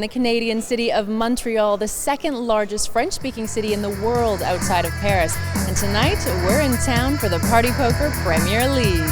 the Canadian city of Montreal, the second largest French-speaking city in the world outside of Paris. And tonight, we're in town for the Party Poker Premier League.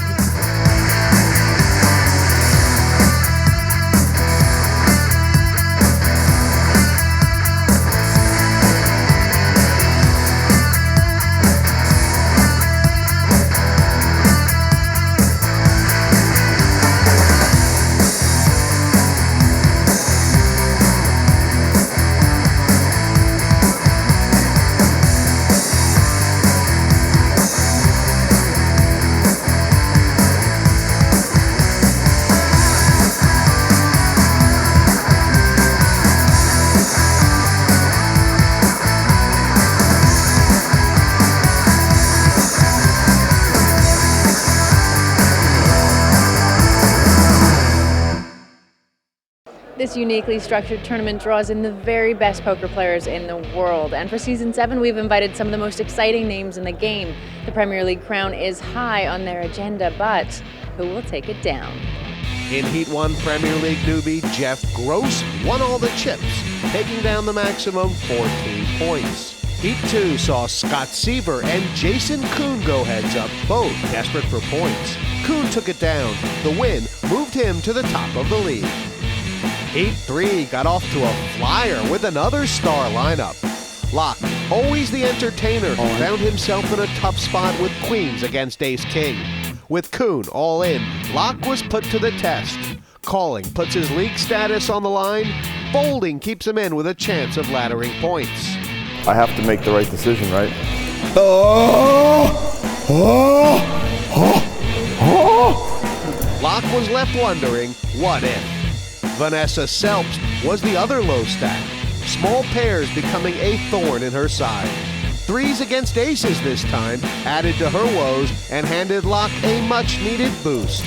This uniquely structured tournament draws in the very best poker players in the world. And for Season 7, we've invited some of the most exciting names in the game. The Premier League crown is high on their agenda, but who will take it down? In Heat 1, Premier League newbie Jeff Gross won all the chips, taking down the maximum 14 points. Heat 2 saw Scott Seaver and Jason Koon go heads up, both desperate for points. Koon took it down. The win moved him to the top of the league. Heat 3 got off to a flyer with another star lineup. Locke, always the entertainer, found himself in a tough spot with queens against ace-king. With Koon all in, Locke was put to the test. Calling puts his league status on the line. Folding keeps him in with a chance of laddering points. I have to make the right decision, right? Locke was left wondering, what if? Vanessa Selbst was the other low stack. Small pairs becoming a thorn in her side. Threes against aces this time added to her woes and handed Locke a much-needed boost.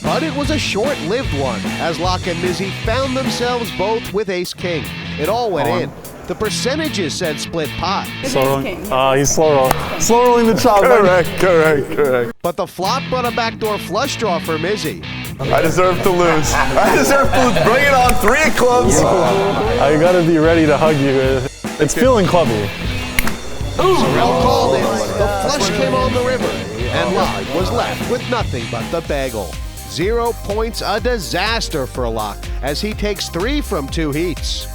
But it was a short-lived one, as Locke and Mizzi found themselves both with ace-king. It all went in. The percentages said split pot. He's slow-rolling the chop. Correct. But the flop brought a backdoor flush draw for Mizzi. I deserve to lose. Bring it on, 3 of clubs. I gotta be ready to hug you. It's feeling clubby. Sorel called it. The flush came on the river, and Locke was left with nothing but the bagel. 0 points, a disaster for Locke, as he takes 3 from 2 heats.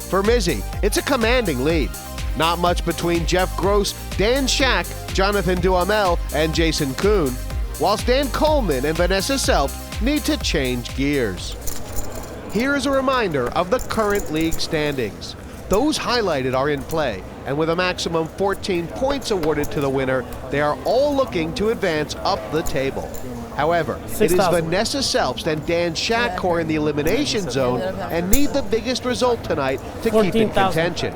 For Mizzi, it's a commanding lead. Not much between Jeff Gross, Dan Shak, Jonathan Duhamel, and Jason Koon, whilst Dan Colman and Vanessa Selbst need to change gears. Here is a reminder of the current league standings. Those highlighted are in play, and with a maximum 14 points awarded to the winner, they are all looking to advance up the table. However, it is Vanessa Selbst and Dan Shak who are in the elimination zone and need the biggest result tonight to keep in contention.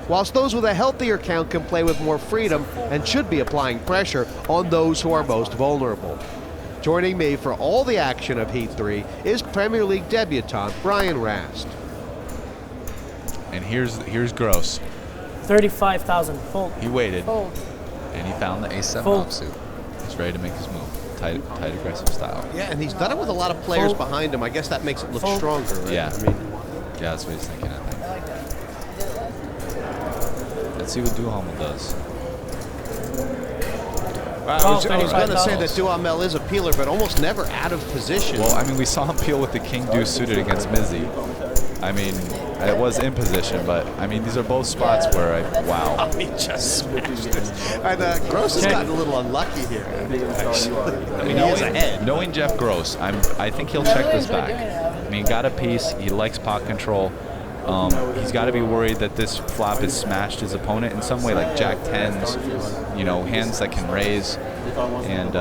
Whilst those with a healthier count can play with more freedom and should be applying pressure on those who are most vulnerable. Joining me for all the action of Heat 3 is Premier League debutant Brian Rast. And here's Gross. 35,000. Fold. He waited. Fold. And he found the ace-7 Fold. offsuit. He's ready to make his move. Tight, aggressive style. Yeah, and he's done it with a lot of players behind him. I guess that makes it look stronger, right? Yeah. I mean, yeah, that's what he's thinking, I think. Let's see what Duhamel does. I was going to say that Duhamel is a peeler, but almost never out of position. Well, I mean, we saw him peel with the king-deuce suited against Mizzi. I mean, it was in position, but I mean, these are both spots where wow. He just smashed it. And Gross has gotten a little unlucky here. I mean, knowing Jeff Gross, I think he'll check this back. I mean, got a piece. He likes pot control. He's got to be worried that this flop has smashed his opponent in some way, like Jack 10s, you know, hands that can raise. And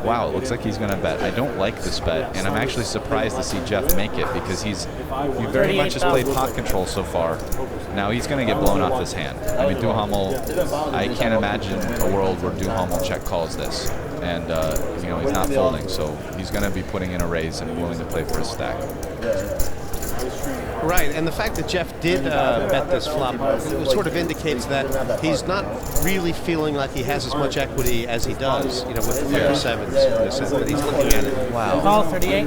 wow, it looks like he's going to bet. I don't like this bet, and I'm actually surprised to see Jeff make it because he very much has played pot control so far. Now he's going to get blown off his hand. I mean, Duhamel, I can't imagine a world where Duhamel check calls this. And, you know, he's not folding, so he's going to be putting in a raise and willing to play for his stack. Right, and the fact that Jeff did bet this flop sort of indicates that he's not really feeling like he has as much equity as he does, with the player sevens. That he's looking at it. Wow. Call 38.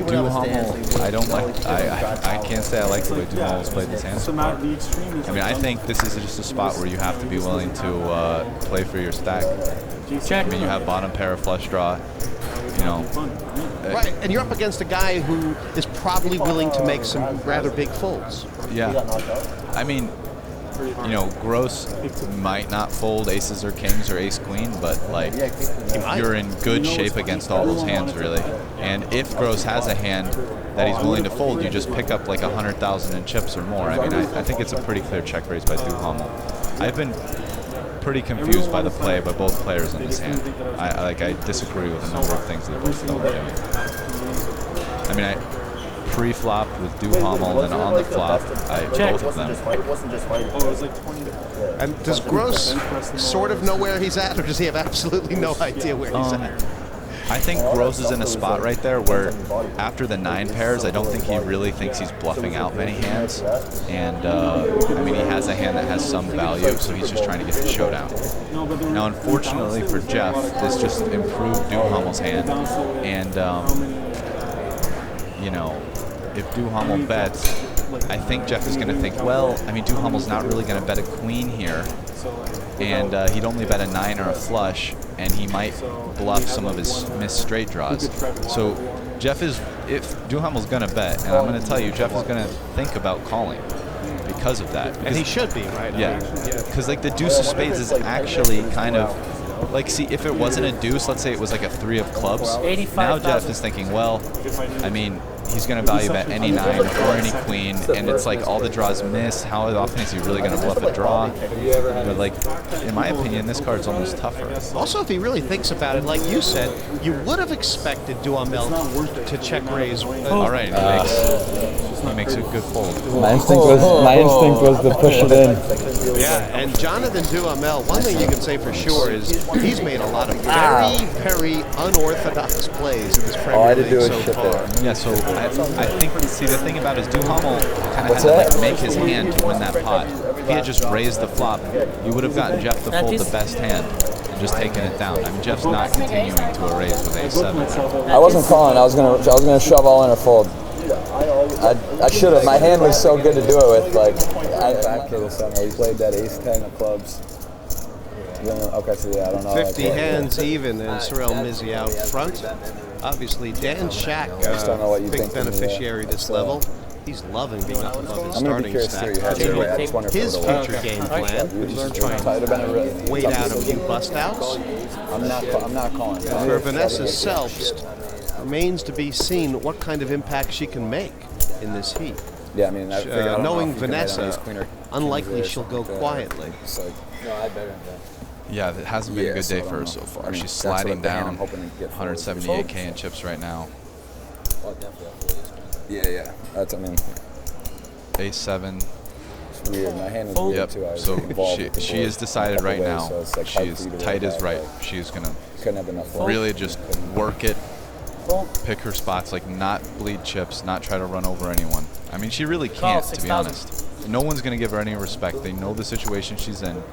Duhamel, I don't like. I can't say I like the way Duhamel's played this hand. I mean, I think this is just a spot where you have to be willing to play for your stack. Check. I mean, you have bottom pair, flush draw. Right, and you're up against a guy who is probably willing to make some rather big folds. Yeah. I mean, Gross might not fold aces or kings or ace queen, but like you're in good shape against all those hands, really. And if Gross has a hand that he's willing to fold, you just pick up like 100,000 in chips or more. I mean, I think it's a pretty clear check raise by Duhamel. I've been pretty confused by the play by both players in this hand. I disagree with a number of things they both are doing. I mean, pre-flop with Duhamel and on the flop, both of them. And does Gross sort of know where he's at, or does he have absolutely no idea where he's at? I think Gross is in a spot right there where after the 9 pairs, I don't think he really thinks he's bluffing out many hands. And, I mean, he has a hand that has some value, so he's just trying to get the showdown. Now, unfortunately for Jeff, this just improved Duhamel's hand. And, if Duhamel bets, I think Jeff is going to think, well, I mean, Duhamel's not really going to bet a queen here. And he'd only bet a 9 or a flush, and he might bluff some of his missed straight draws. So Jeff if Duhamel's going to bet, and I'm going to tell you, Jeff is going to think about calling because of that. And he should be, right? Yeah, because like the deuce of spades is actually kind of, like, see, if it wasn't a deuce, let's say it was like a 3 of clubs, now Jeff is thinking, well, I mean, he's going to value bet any 9 or any queen, and it's like all the draws miss. How often is he really going to bluff a draw? But like, in my opinion, this card's almost tougher. Also, if he really thinks about it, like you said, you would have expected Duhamel to check raise. All right, he makes a good fold. My instinct was to push it in. Yeah, and Jonathan Duhamel, one thing you can say for sure is he's made a lot of very, very unorthodox plays in this Premier League so far. Yeah, so I think, see, the thing about his Duhamel kind of had to like make his hand to win that pot. If he had just raised the flop, you would have gotten Jeff to fold the best hand and just taken it down. I mean, Jeff's not continuing to a raise with a7. I wasn't calling. I was gonna shove all in or fold. I should have. My hand was so good to do it with. Like after the summer, we played that ace-10 of clubs. Okay, so yeah, I don't know. 50 hands even, and Sorel Mizzi out front. Obviously, Dan Shak, big beneficiary this level. He's loving being up above his starting stack. His future game plan is to try and wait out a few bust outs. I'm not calling. For Vanessa's Selbst, remains to be seen what kind of impact she can make in this heat. Yeah, I mean, knowing Vanessa, unlikely she'll go quietly. Yeah, it hasn't been a good day for her so far. She's sliding down 178K in chips right now. Yeah. That's, I mean, Ace-7. It's weird. My hand was weird too. So she has decided right now, she is tight as right. She's going to really just work it, pick her spots, like not bleed chips, not try to run over anyone. I mean, she really can't, to be honest. No one's going to give her any respect. They know the situation she's in.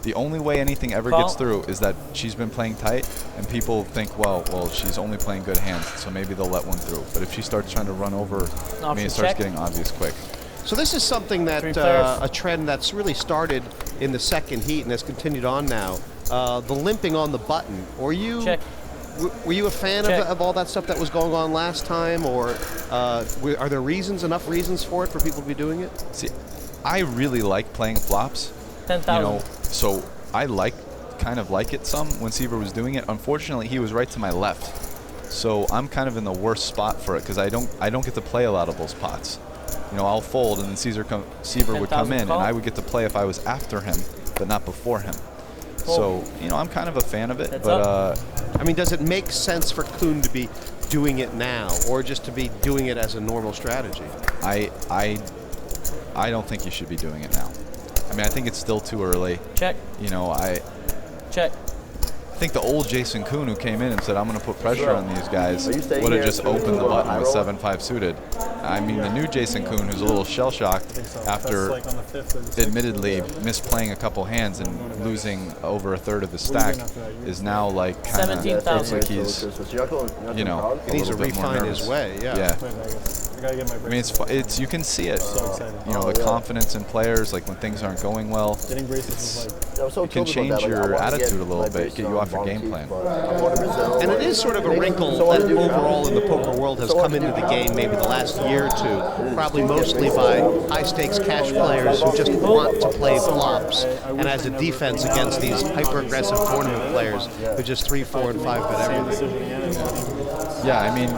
The only way anything ever gets through is that she's been playing tight, and people think, well, she's only playing good hands, so maybe they'll let one through. But if she starts trying to run over, I mean, it starts getting obvious quick. So this is something that a trend that's really started in the second heat and has continued on now. The limping on the button. Were you a fan of all that stuff that was going on last time, or are there enough reasons for it for people to be doing it? See, I really like playing flops. 10,000. So I kind of like it some when Seaver was doing it. Unfortunately, he was right to my left, so I'm kind of in the worst spot for it because I don't get to play a lot of those pots. I'll fold, and then Seaver would come in, and I would get to play if I was after him, but not before him. So I'm kind of a fan of it, but I mean, does it make sense for Koon to be doing it now, or just to be doing it as a normal strategy? I don't think you should be doing it now. I mean, I think it's still too early. Check. Check. I think the old Jason Koon who came in and said, I'm going to put pressure on these guys, would have just opened the button with 7-5 suited. I mean, the new Jason Koon, who's a little shell-shocked after admittedly misplaying a couple hands and losing over a third of his stack, is now like kind of looks like he's, you know, he needs to refine his way. Yeah. I mean, it's you can see it. You know, the confidence in players, like when things aren't going well, it can change your attitude a little bit, get you off your game plan. And it is sort of a wrinkle that overall in the poker world has come into the game maybe the last year or two, probably mostly by high-stakes cash players who just want to play flops, and as a defense against these hyper-aggressive tournament players who just 3, 4, and 5 bet everything. Yeah, I mean,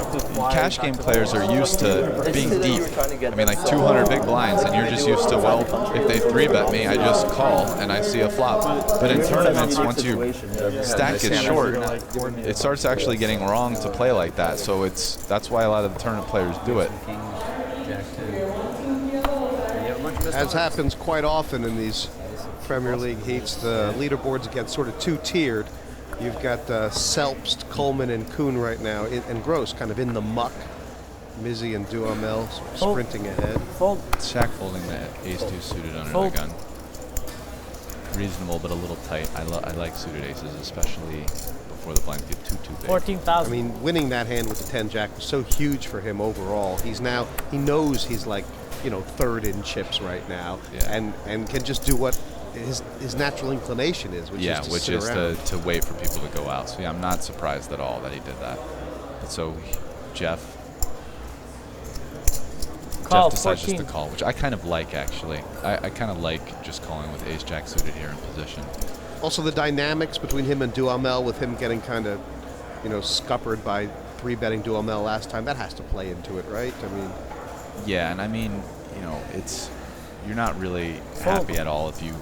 cash game players are used to being deep. I mean, like 200 big blinds, and you're just used to, well, if they 3-bet me, I just call and I see a flop. But in tournaments, once your stack gets short, it starts actually getting wrong to play like that. So that's why a lot of the tournament players do it. As happens quite often in these Premier League heats, the leaderboards get sort of two-tiered. You've got Selbst, Colman, and Koon right now, and Gross kind of in the muck. Mizzi and Duhamel sprinting ahead. Fold. Shak folding the ace-2 suited under the gun. Reasonable, but a little tight. I like suited aces, especially before the blinds get too big. 14,000. I mean, winning that hand with the 10-jack was so huge for him overall. He knows he's like, you know, third in chips right now, and can just do what his natural inclination is, which is to wait for people to go out. So yeah, I'm not surprised at all that he did that. But so Jeff decides just to call, which I kind of like actually. I kind of like just calling with ace-jack suited here in position. Also, the dynamics between him and Duhamel, with him getting kind of, you know, scuppered by 3-betting Duhamel last time, that has to play into it, right? I mean, yeah, and I mean, you know, you're not really happy at all if you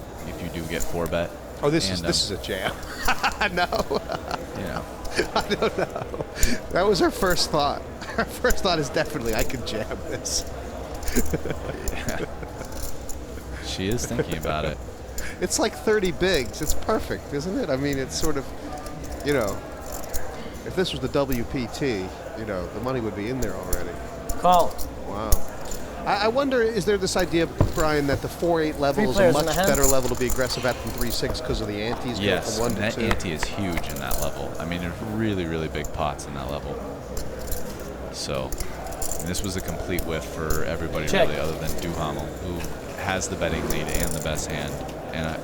do get 4-bet. Oh, this is a jam. No. You know. I don't know. That was her first thought. Her first thought is definitely, I could jam this. Yeah. She is thinking about it. It's like 30 bigs. It's perfect, isn't it? I mean, it's sort of, you know, if this was the WPT, you know, the money would be in there already. Call. Wow. I wonder, is there this idea, Brian, that the 4-8 level is a much better level to be aggressive at than 3-6 because of the antes? Yes, going from 1 to 2? That ante is huge in that level. I mean, there's really, really big pots in that level. So, and this was a complete whiff for everybody really, other than Duhamel, who has the betting lead and the best hand, and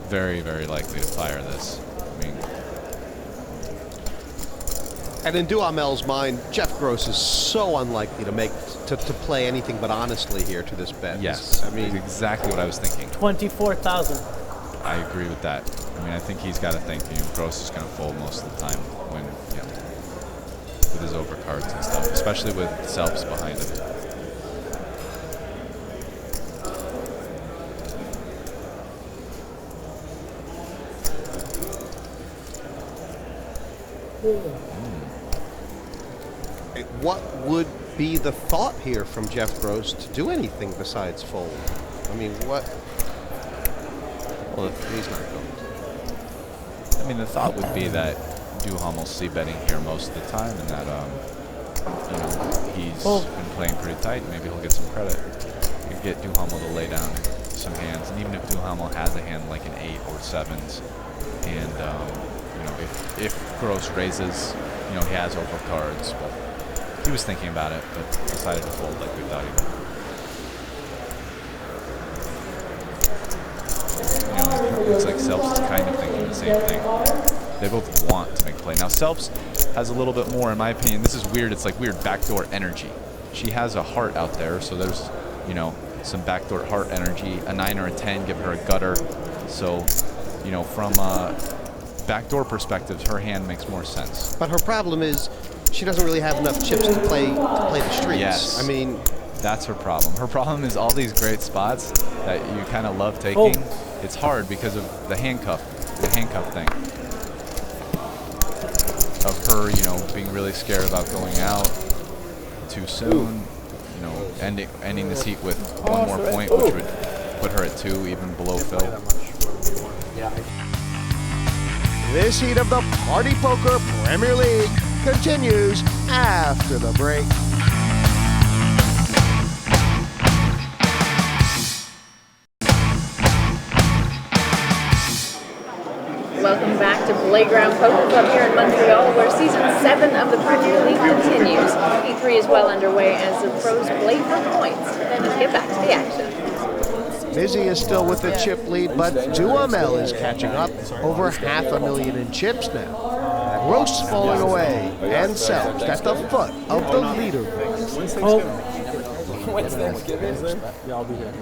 very, very likely to fire this. I mean, and in Duhamel's mind, Jeff Gross is so unlikely to play anything but honestly here to this bet. Yes, I mean, exactly what I was thinking. 24,000. I agree with that. I mean, I think he's got to think, you know, Gross is going to fold most of the time when, you know, with his overcards and stuff, especially with Selbst behind him. What would be the thought here from Jeff Gross to do anything besides fold? I mean, what? Well, he's not going to. I mean, the thought would be that Duhamel's c-betting here most of the time, and that you know, he's been playing pretty tight. Maybe he'll get some credit. You get Duhamel to lay down some hands, and even if Duhamel has a hand like an 8 or 7s, and you know, if Gross raises, you know, he has overcards, but he was thinking about it, but decided to fold like we thought he would. You know, it looks like Selbst is kind of thinking the same thing. They both want to make a play. Now, Selbst has a little bit more, in my opinion. This is weird. It's like weird backdoor energy. She has a heart out there, so there's, you know, some backdoor heart energy. A 9 or a 10 give her a gutter. So, you know, from a backdoor perspective, her hand makes more sense. But her problem is she doesn't really have enough chips to play the streets. Yes. I mean, that's her problem. Her problem is all these great spots that you kind of love taking. It's hard because of the handcuff thing. Of her, you know, being really scared about going out too soon. You know, ending this heat with one more point, which would put her at 2, even below Phil. This heat of the Party Poker Premier League continues after the break. Welcome back to Playground Poker Club here in Montreal, where Season 7 of the Premier League continues. E3 is well underway as the pros play for points. Then let's get back to the action. Mizzi is still with the chip lead, but Duhamel is catching up. Over 500,000 in chips now. Roast's falling away, and Selbst at the foot of the leaderboard. When's Thanksgiving? Yeah, I'll be here.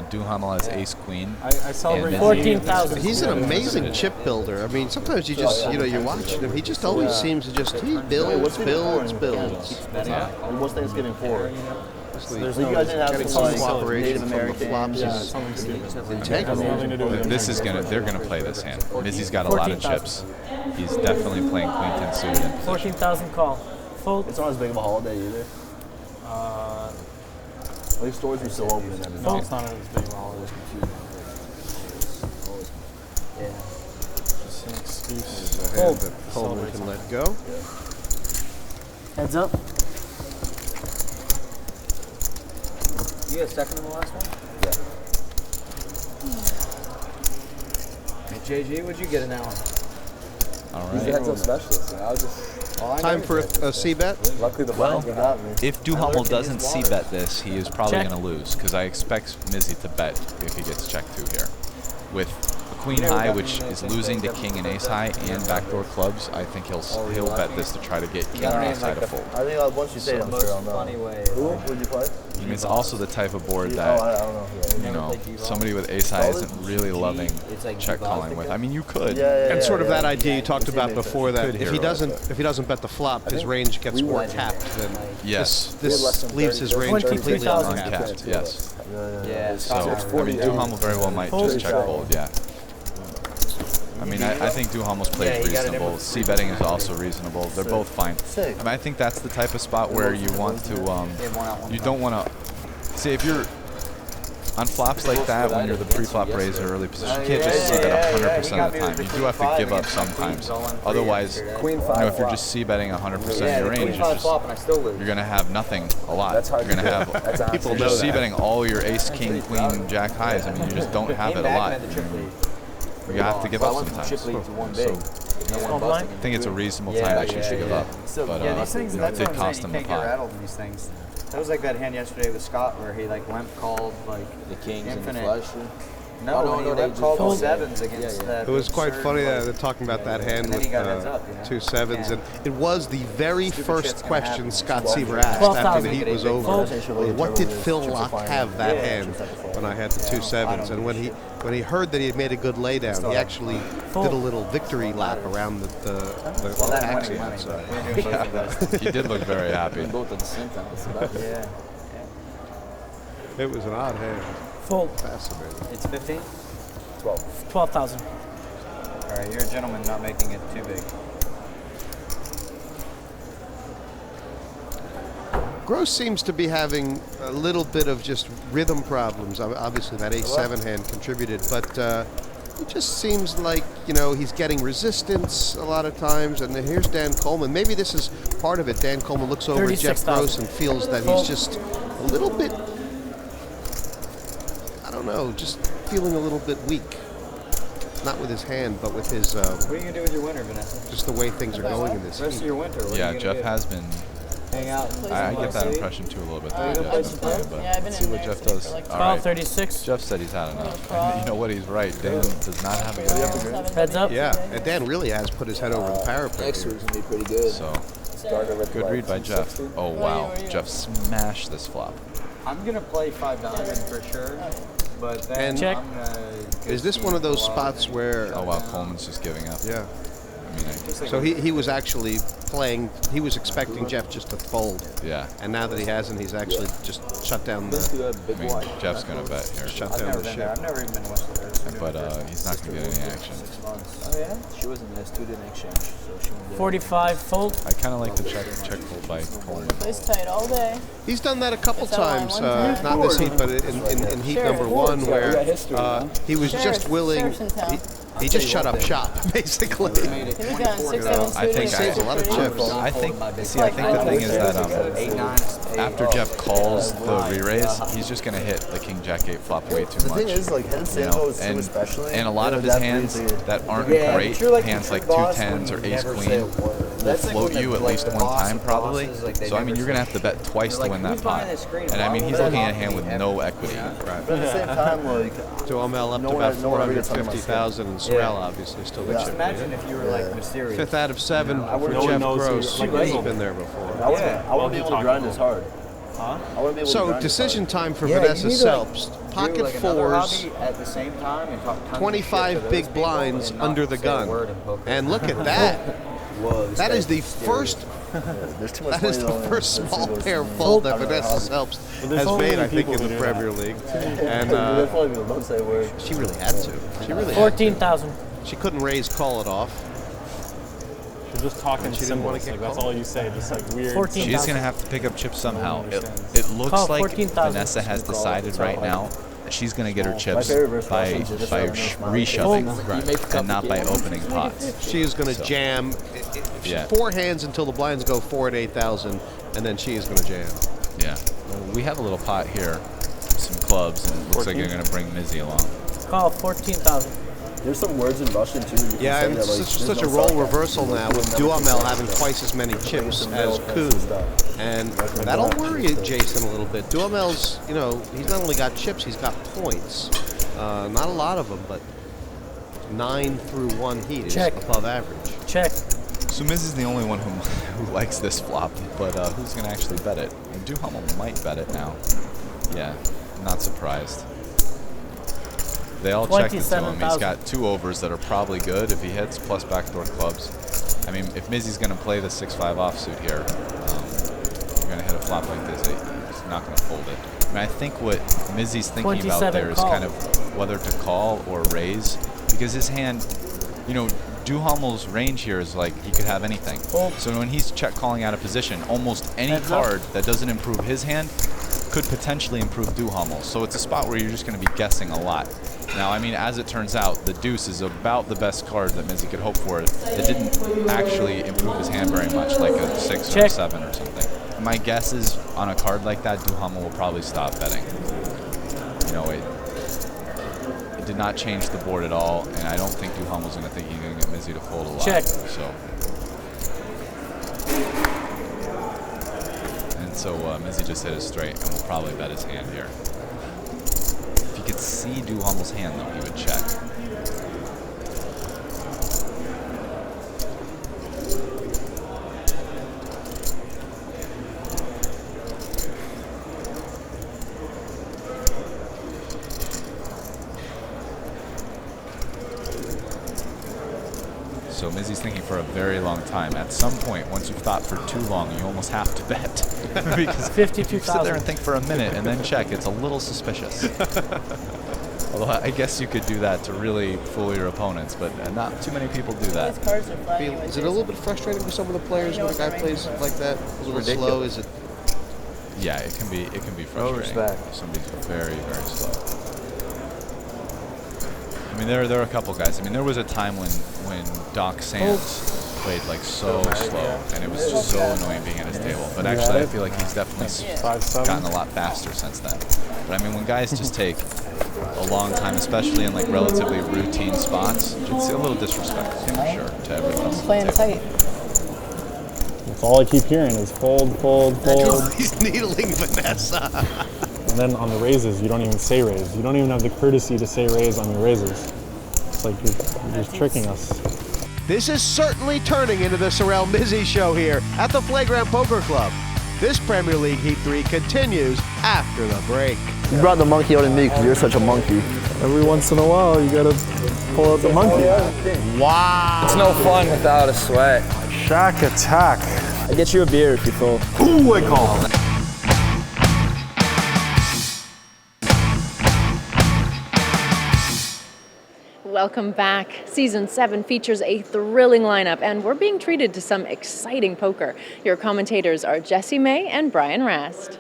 Duhamel has ace queen. I celebrate 14,000. He's an amazing chip builder. I mean, sometimes you just, you're watching him. He just always seems to just, he builds. Yeah. What's Thanksgiving for? There's You guys didn't have getting some, some like, cooperation Native from the Americans. flops is integral. This is they're gonna play this hand. Mizzi's got a lot of chips. He's definitely playing queen 10 suited in position. 14,000 call. Fold. It's not as big of a holiday either. At least stores are still open and everything. It's not as big of a holiday. Just an excuse. There's a hand that Colman can let go. Heads up. You got second in the last one? Yeah. Hey, JG, what'd you get in that one? All He's the right. heads up specialist. I was just. Time for a C-bet. Luckily, the Well, blind got me. if Duhamel doesn't c-bet this, he is probably Check. going to lose, because I expect Mizzi to bet if he gets checked through here. With a queen high, which is losing to king and ace high and backdoor clubs, I think he'll bet this to try to get king and ace high to fold. I think once you say it, I'm sure I'll know. Funny way. Who would you play? I mean, it's also the type of board I that, don't know. somebody with ace high isn't really loving check calling with. I mean, you could. And sort of that idea you talked about before, that Could if he hero doesn't bet the flop, his range gets more capped. Then Yes. this leaves his range completely 23,000. uncapped. Uncapped, yes. Yeah, So, I mean, Duhamel very well might just check fold, yeah. I mean, I think Duhamel's play is reasonable. C-betting is also reasonable. They're both fine. I mean, I think that's the type of spot where you want to, you don't want to, see, if you're on flops like that, when you're the pre-flop raiser, early position, you can't just c-bet 100% of the time. You do have to give up sometimes. Otherwise, if you're just c-betting 100% of your range, you're going to have nothing a lot. You're going to have, People you're know just that. c-betting all your ace, king, queen, jack highs. I mean, you just don't have it a lot. You have to give up sometimes. So I think it's a reasonable time actually to give up. But it did cost him the pot. These things. That was like that hand yesterday with Scott where he like limp called like the kings infinite. and the flush. No, he limp called the sevens against that. It was quite absurd funny play. they're talking about that hand And then with he got heads up, you know? 2 sevens, and it was the very Stupid first shit's gonna question happen. Scott Seaver asked 12,000. after the heat was over. Fold. What did Phil Lock have that Yeah. hand when I had the 2 sevens? And when he heard that he had made a good laydown, he actually did a little victory lap around the taxi outside. He did look very happy. Both at the same time. It's about Yeah. It was an odd hand. Fold. Fascinating. It's 15? 12,000. All right, you're a gentleman not making it too big. Gross seems to be having a little bit of just rhythm problems. Obviously, that A7 hand contributed, but it just seems like, he's getting resistance a lot of times. And then here's Dan Colman. Maybe this is part of it. Dan Colman looks over at Jeff 36,000. Gross and feels that he's just a little bit, I don't know, just feeling a little bit weak. Not with his hand, but with his, What are you gonna do with your winter, Vanessa? just the way things are going in this The rest of heat. your winter. What are Yeah, you Jeff gonna has been. do? Hang out. And I get that city? impression too a little bit. you That gonna play Jeff's some been playing, poker? but Yeah, I've been see in what there Jeff sitting does. for like All right. 1236. Jeff said he's had enough. And you know what? He's right. Dan does not have a good hand. Heads up. Yeah, and Dan really has put his head over the parapet Next here. week's gonna be pretty good. So Started with good read by Jeff. Oh wow, Jeff smashed this flop. I'm gonna play $5 for sure, but then And Check. I'm gonna. Is this one of those spots where, Oh wow, Coleman's just giving up. yeah, I mean, so he was actually playing, he was expecting Jeff just to fold, yeah. and now that he hasn't, he's actually just shut down Let's do the, that big I mean, one. Jeff's gonna bet here, shut I've down never the been there. ship. I've never even been to West but he's not gonna get any action. 6 months. Oh yeah. She was in the student exchange, so she won't get 45. Fold. I kind of like the check fold by Coleman. Plays tight all day. He's done that a couple It's outlined times, one time. not this heat, but in heat Sheriff. number one, We got where history, huh? he was just willing, He just shut up shop, basically. He's got 6, 7 I think Saves a lot of chips. I think the thing is that after Jeff calls the re-raise, he's just going to hit the king jack 8 flop way too much. The thing is, like, head singles too, especially. And a lot of his hands that aren't great, hands like 2 10s or ace queen, will float you at least one time probably. So I mean, you're going to have to bet twice to win that pot. And I mean, he's looking at a hand with no equity. But at the same time, like, Duhamel up to about 450,000, and Sorel obviously still the chip. Imagine if you were like mysterious. 5th out of 7 for No one Jeff knows Gross. who- He's been there before. I wouldn't be able to grind as hard. I wouldn't be able to So grind decision as hard. time for Vanessa Selbst. Pocket like another 4s, hobby at the same time and talk tons of 25 shit to big those people blinds and not under the say a gun. word in poker. And look at that. Whoa, this That guy's is the scary. first. There's too much That is money the on first head small singles pair to me. fold that I don't know Vanessa how. Selbst there's has so made, many I think, people in who the do that. Premier League. And They're probably people don't say a word. she really had to. She really had to. 14,000. She couldn't raise, call it off. You're just talking She didn't wanna symbols. get Like, that's called. all you say, just like weird. 14. She's going to have to pick up chips somehow. It Call looks like 14,000. Vanessa has decided right now that she's going to get her chips favorite verse by was just reshoving and not by opening pots. She is going to jam. Yeah. 4 hands until the blinds go 4 at 8,000, and then she is going to jam. Yeah. Well, we have a little pot here, some clubs, and it looks like you're going to bring Mizzi along. Call 14,000. There's some words in Russian too. You can Yeah, say and that, like, it's there's such a no role sarcasm. reversal now with Duhamel having twice as many chips as Koon. And that'll worry Jason a little bit. Duhamel's, you know, he's not only got chips, he's got points. Not a lot of them, but 9 through 1 heat is Check. above average. Check. So Mizzi's the only one who likes this flop, but who's going to actually bet it? And Duhamel might bet it now. Yeah, not surprised. They all checked it to him. He's 27,000. got 2 overs that are probably good if he hits, plus backdoor clubs. I mean, if Mizzi's going to play the 6-5 offsuit here, you're going to hit a flop like this, he's not going to fold it. I mean, I think what Mizzi's thinking about 27 there is call. kind of whether to call or raise, because his hand, you know, Duhamel's range here is like he could have anything. Fold. So when he's check calling out of position, almost any Heads up. card that doesn't improve his hand could potentially improve Duhamel. So it's a spot where you're just going to be guessing a lot. Now, I mean, as it turns out, the deuce is about the best card that Mizzi could hope for. It didn't actually improve his hand very much, like a 6 or a Check. 7 or something. My guess is on a card like that, Duhamel will probably stop betting. You know, it did not change the board at all, and I don't think Duhamel's going to think he's going to get Mizzi to fold a lot. Check. So Mizzi just hit it straight and will probably bet his hand here. If you could see Duhamel's hand, though, he would check. So Mizzi's thinking for a very long time. At some point, once you've thought for too long, you almost have to bet. Because if you sit there 52,000. and think for a minute and then check, it's a little suspicious. Although I guess you could do that to really fool your opponents, but not too many people do that. Is it a little bit frustrating for some of the players when a guy plays like that? A little slow? Is it? Yeah, it can be frustrating. respect. If somebody's very, very slow. I mean, there are a couple guys. I mean, there was a time when Doc Sands played like so slow, and it was just so annoying being at his table. But actually, I feel like he's definitely 5-7. gotten a lot faster since then. But I mean, when guys just take a long time, especially in like relatively routine spots, it's a little disrespectful for sure to everyone else. Playing tight. That's all I keep hearing is fold, fold, fold. He's needling Vanessa. And then on the raises, you don't even say raise. You don't even have the courtesy to say raise on your raises. It's like you're just tricking us. This is certainly turning into the Sorel Mizzi show here at the Flagrant Poker Club. This Premier League Heat 3 continues after the break. You brought the monkey out in me because you're such a monkey. Every once in a while, you gotta pull out the monkey. Wow. It's no fun without a sweat. Shak attack. I get you a beer if you fall. Ooh, I call. Welcome back. Season 7 features a thrilling lineup, and we're being treated to some exciting poker. Your commentators are Jessie May and Brian Rast.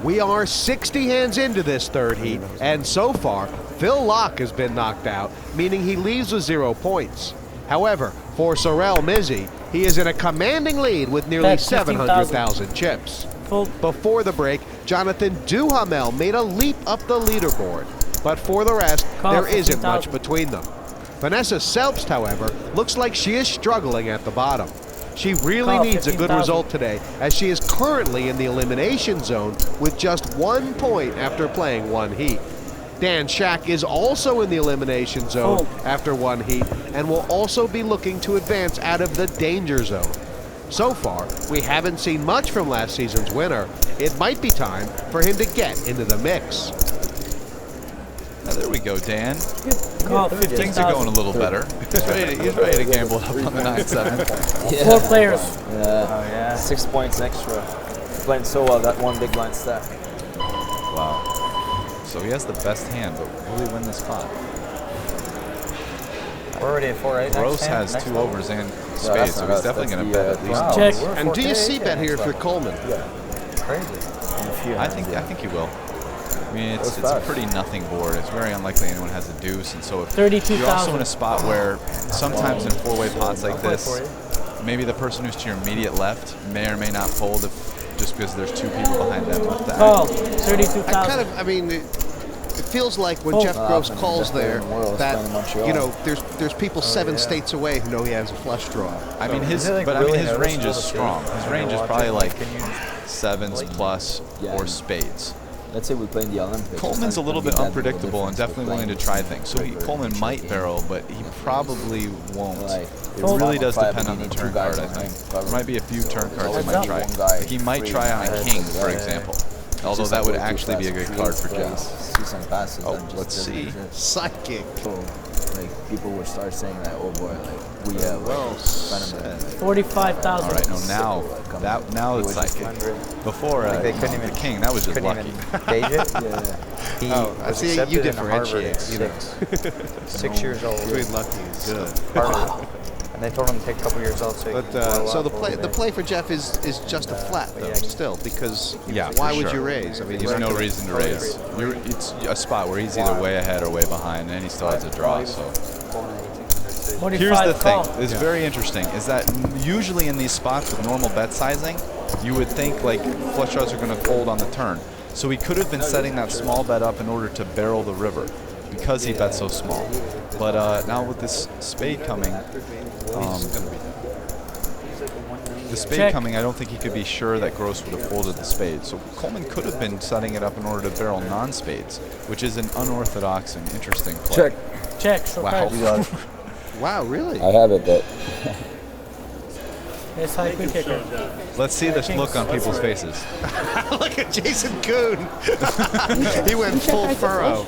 We are 60 hands into this third heat, and so far, Phil Locke has been knocked out, meaning he leaves with 0 points. However, for Sorel Mizzi, he is in a commanding lead with nearly That's 700,000 chips. Full. Before the break, Jonathan Duhamel made a leap up the leaderboard, but for the rest, there isn't much between them. Vanessa Selbst, however, looks like she is struggling at the bottom. She really needs a good result today, as she is currently in the elimination zone with just 1 point after playing 1 heat. Dan Shak is also in the elimination zone after 1 heat and will also be looking to advance out of the danger zone. So far, we haven't seen much from last season's winner. It might be time for him to get into the mix. Oh, there we go, Dan. Call Things are going a little better. He's ready to gamble up on the 9-7. Yeah. 4 players. Yeah. 6 points extra. Playing so well, that one big blind stack. Wow. So he has the best hand, but will he win this spot? We're already at 4-8. Gross has 2 overs and spades, so he's definitely going to bet at least. Check. And do you see bet here if you're Colman? Crazy. I think he will. I mean, it's a pretty nothing board. It's very unlikely anyone has a deuce, and so if you're also in a spot where sometimes in 4-way pots like this, maybe the person who's to your immediate left may or may not fold just because there's 2 people behind them with the Call. 32,000. I mean, it feels like when Jeff Gross calls there that, you know, there's people 7 states away who know he has a flush draw. I mean, his range is strong. His range is probably like 7s plus or spades. Let's say we play in the Olympics. Coleman's a little bit unpredictable and definitely willing to try things. So Coleman might barrel, but he probably won't. It really does depend on the turn card, I think. There might be a few turn cards he might try. Like he might try on a king, for example. Although that would actually be a good card for Jeff. Oh, let's see. Psychic. Like people would start saying that, oh boy, like we have 45,000. All right, no, now it's psychic. Before they couldn't even the king, that was just lucky. Gauge it. I see you differentiate. You know, 6 years old. Between lucky is good. And they told him to take a couple years off. But so the play for Jeff is just a flat though, still, because why would you raise? I mean, there's no reason to raise. It's a spot where he's either way ahead or way behind, and he still has a draw. So here's the thing. It's very interesting. Is that usually in these spots with normal bet sizing, you would think like flush draws are going to fold on the turn. So he could have been setting that small bet up in order to barrel the river, because he bet so small. But now with this spade coming, I don't think he could be sure that Gross would have folded the spade. So Colman could have been setting it up in order to barrel non-spades, which is an unorthodox and interesting play. Check. Wow. Wow, really? I have it, but It's high quick kicker. Let's see this look on people's faces. Look at Jason Koon. He went full furrow.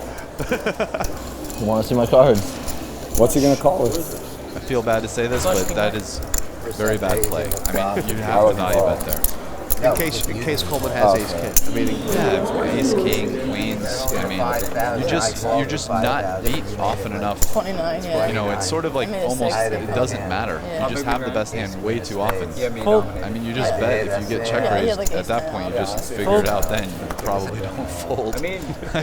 you want to see my cards? What's he gonna call it? I feel bad to say this, but that is very bad play. I mean, you have to value bet there. In case Colman has ace king. I mean, ace king, queens. I mean, you're just not beat often enough. 29, yeah. You know, it's sort of like almost it doesn't matter. You just have the best hand way too often. I mean, you just bet if you get check raised. At that point, you just figure it out. Then you probably don't fold. I mean,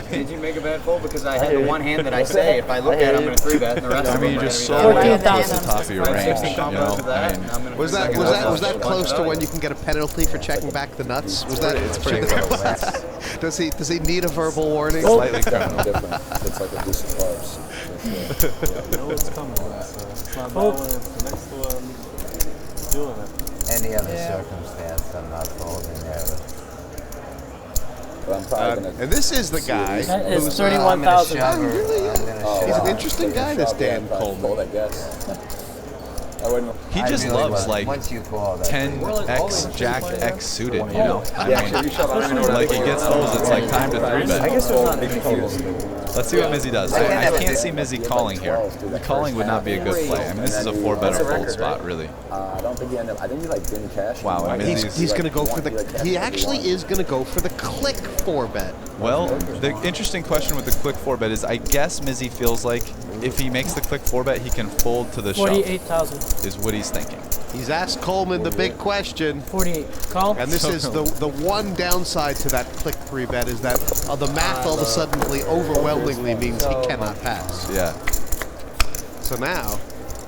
did you make a bad fold? Because I had the one hand that I say if I look at it, I'm going to 3-bet, and the rest. I mean, you just saw right off the top of your range. You know, I mean, was that close to when you can get a penalty for checking back the nuts? Was that? It's pretty close. Does he need a verbal warning? Slightly criminal. It's like a deuce of clubs. I know it's coming. It's not that one. It's the next one. Doing it. Any other circumstance, I'm not folding there. But I'm probably gonna. And this is the guy That is who's 31,000. He's an interesting guy, this Dan Fold, Colman. I guess. He just loves like Once you call that 10x, Jack X suited, you know? I mean, like he gets those, it's like time to 3-bet. I guess there's not big confused. Let's see what Mizzi does. I can't see Mizzi calling here. Calling would not be a good play. I mean, this is a 4-better fold spot, really. I don't think he ended up. I think he like didn't cash. Wow, He's going to go for the. He actually is going to go for the click 4-bet. Well, the interesting question with the quick 4-bet is I guess Mizzi feels like if he makes the quick 4-bet, he can fold to the shove. 48,000. Is what he's thinking. He's asked Colman the big question. 48. Call. And this is the one downside to that click 3-bet is that the math all of a sudden overwhelmingly means he cannot pass. Yeah. So now,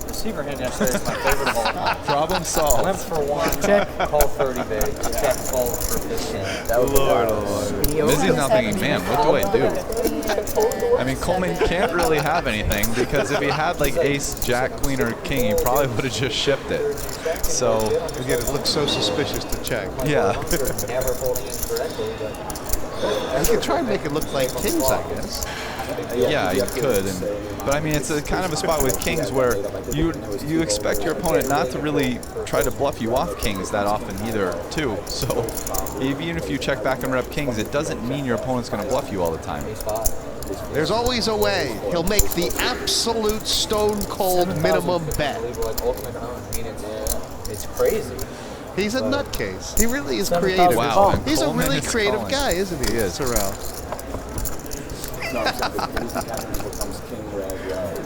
Receiver hand yesterday is my favorite of all time. Problem solved. Limp for 1, Check. call 30 big, check, fold for 15. That was Lord, Mizzi's now thinking, man, what do I do? I mean, Colman can't really have anything because if he had like ace, jack, queen, or king, he probably would have just shipped it. So again, it looks so suspicious to check. yeah. never folding incorrectly, but You can try and make it look like kings, I guess. Yeah, you could, but I mean, it's a kind of a spot with kings where you expect your opponent not to really try to bluff you off kings that often either, too. So even if you check back and rep kings, it doesn't mean your opponent's going to bluff you all the time. There's always a way. He'll make the absolute stone cold minimum bet. it's crazy. He's a nutcase. He really is 7,000. creative. Wow, and He's a Colman really is creative calling. guy, isn't he? He is. Sorel.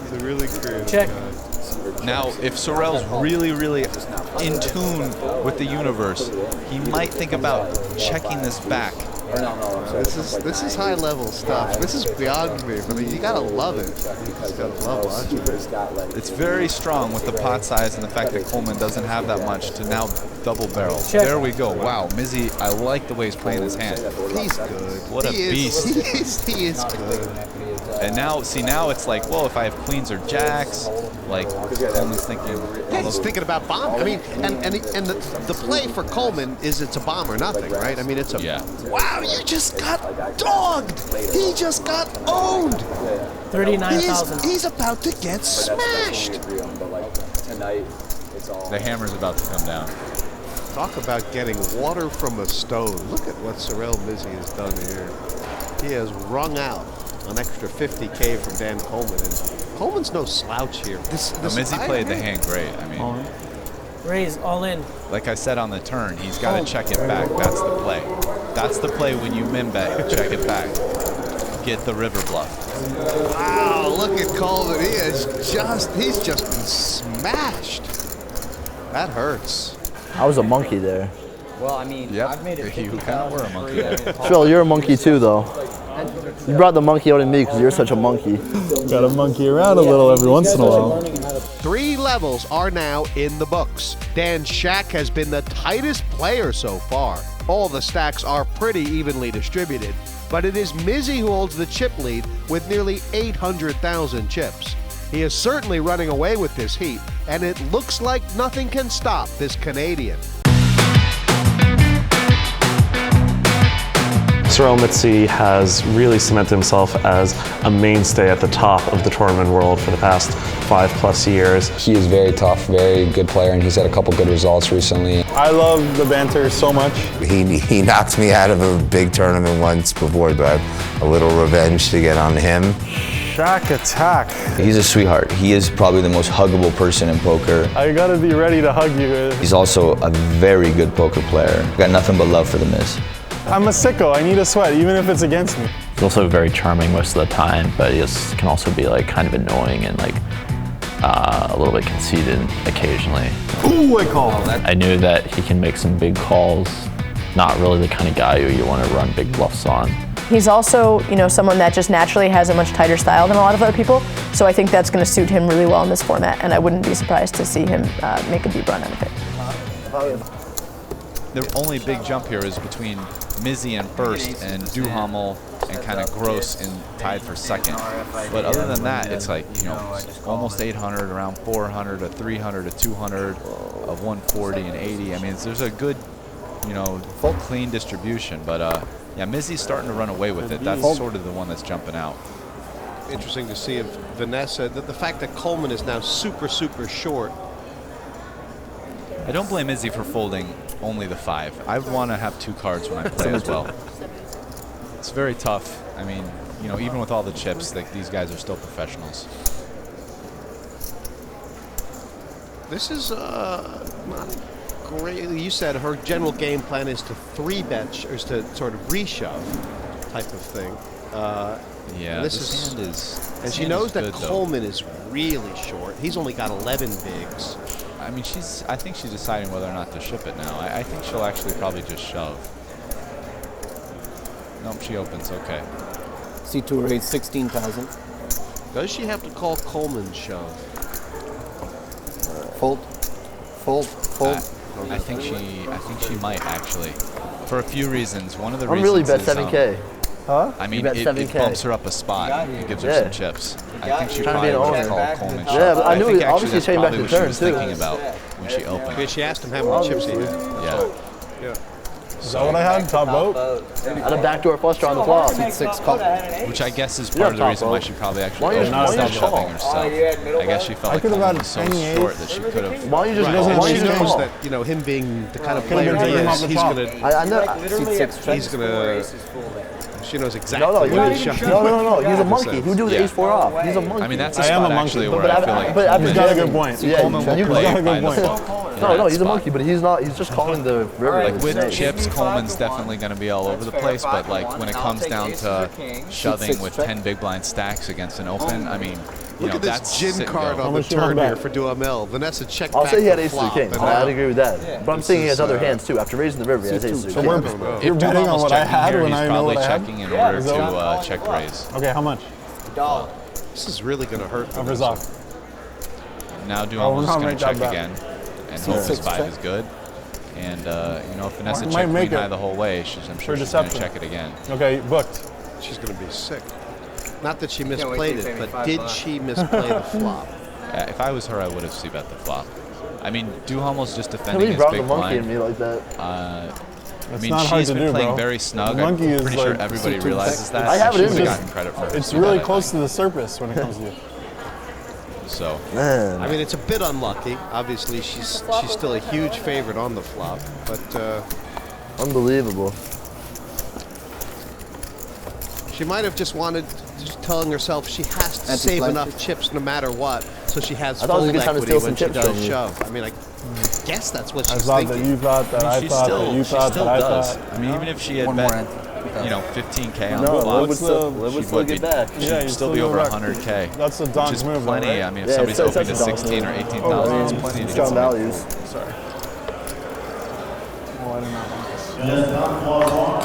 He's a really creative Check. guy. Now, if Sorel's really, really in tune with the universe, he might think about checking this back. This is high level stuff. This is beyond me. I mean, you gotta love it. You just gotta love watching it. It's very strong with the pot size and the fact that Colman doesn't have that much to now double barrel. Check. There we go. Wow, Mizzi, I like the way he's playing his hand. He's good. What a beast. He is good. And now, see, now it's like, well, if I have queens or jacks, like Colman's thinking. Yeah, he's thinking about bomb. I mean, and the play for Colman is it's a bomb or nothing, right? I mean, it's a wow. You just got dogged. He just got owned. 39,000. He's about to get smashed. The hammer's about to come down. Talk about getting water from a stone. Look at what Sorel Mizzi has done here. He has wrung out an extra 50K from Dan Colman, and Coleman's no slouch here. Mizzi played the hand great. I mean, Raise, all in. like I said on the turn, he's got to check it back. That's the play. That's the play when you min bet. Check it back. Get the river bluff. Wow, look at Colman. He's just been smashed. That hurts. I was a monkey there. Well, I mean, I've made it. You kind of were a monkey there. Phil, you're a monkey too, though. You brought the monkey out in me because you're such a monkey. Got to monkey around a little every once in a while. 3 levels are now in the books. Dan Shak has been the tightest player so far. All the stacks are pretty evenly distributed, but it is Mizzi who holds the chip lead with nearly 800,000 chips. He is certainly running away with this heat, and it looks like nothing can stop this Canadian. Sorel Mizzi has really cemented himself as a mainstay at the top of the tournament world for the past 5+ years. He is very tough, very good player, and he's had a couple good results recently. I love the banter so much. He knocked me out of a big tournament once before, but I have a little revenge to get on him. Shak attack. He's a sweetheart. He is probably the most huggable person in poker. I gotta be ready to hug you. He's also a very good poker player. Got nothing but love for the Miz. I'm a sicko. I need a sweat, even if it's against me. He's also very charming most of the time, but he can also be like kind of annoying and like a little bit conceited occasionally. Ooh, I call. I knew that he can make some big calls. Not really the kind of guy who you want to run big bluffs on. He's also, someone that just naturally has a much tighter style than a lot of other people. So I think that's going to suit him really well in this format, and I wouldn't be surprised to see him make a deep run out of it. The only big jump here is between Mizzi and first and Duhamel and kind of Gross and tied for second. But other than that, it's like, almost 800, around 400, a 300, a 200, a 140, and 80. I mean, there's a good, full clean distribution. But yeah, Mizzi's starting to run away with it. That's sort of the one that's jumping out. Interesting to see if Vanessa, the fact that Colman is now super, super short. I don't blame Mizzi for folding only the 5. I would want to have 2 cards when I play as well. It's very tough. I mean, even with all the chips, these guys are still professionals. This is not great. You said her general game plan is to 3-bet, or is to sort of reshove. type of thing. Yeah, this hand is. And she knows that Colman is really short. He's only got 11 bigs. I mean, I think she's deciding whether or not to ship it now. I think she'll actually probably just shove. Nope, she opens. Okay. C2 raise 16,000. Does she have to call Colman's shove? Fold. I think she might actually, for a few reasons. One of the reasons really bet is, 7K. Huh? I mean, it bumps her up a spot. It gives her some chips. I think she probably would have called Colman shove. Yeah, but I knew think obviously that's changing back probably to what turn she was too. thinking about when she opened. Yeah, she asked him how many chips he had. Yeah. Is that what I had? Top vote? I had a backdoor flush draw on the flop. Seat 6 call. Which I guess is part of the reason why she probably actually stopped shoving herself. I guess she felt like Colman was so short that she could have. Why don't you just She knows that, you know, him being the kind of player he is, he's going to. I know. He's going to. She knows exactly No, what he's a monkey. He would do the ace-4 off. He's a monkey. I mean, that's a spot actually where I feel like Colman's got a good point. Yeah, Colman will play by the flop. No, he's a monkey, but he's not. He's just calling the river. Like with chips, Colman's definitely going to be all over the place. But like when it comes down to shoving with 10 big blind stacks against an open, I mean, Look at this gin card on the turn here for Duhamel. Vanessa checked I'll back say he had the ace flop. suited king. I'd agree with that. But I'm saying he has other hands too. After raising the river, he has ace suited So king. you're betting on what I had when he's I know probably what I had? checking in order to check raise. Okay, how much? This is really going to hurt. Offers off. Now Duhamel's just going to check again and hope his 5 is good. And, you know, if Vanessa checked queen high the whole way, I'm sure she's going to check it again. Okay, booked. She's going to be sick. Not that she misplayed it, but did she misplay the flop? Yeah, if I was her, I would have c-bet the flop. I mean, Duhamel's just defending Somebody his brought big the monkey blind. in me like that. I mean, she's been playing very snug. I'm pretty sure everybody realizes that. I have it in me. Gotten credit for it's really close to the surface when it comes to you. So, I mean, it's a bit unlucky. Obviously, she's still a huge favorite on the flop, but unbelievable. She might have just wanted, just telling herself she has to save enough chips no matter what, so she has full equity when she does shove. I mean, I guess that's what she's thinking. That you thought that I thought that you thought that I thought. I mean, even if she had bet, you know, 15K on the flop, she would get back. She'd still be over 100K. That's the Don's move, plenty. Right? I mean, if somebody's opening to 16 or 18,000, it's plenty to get some values. Sorry. Oh, I don't know.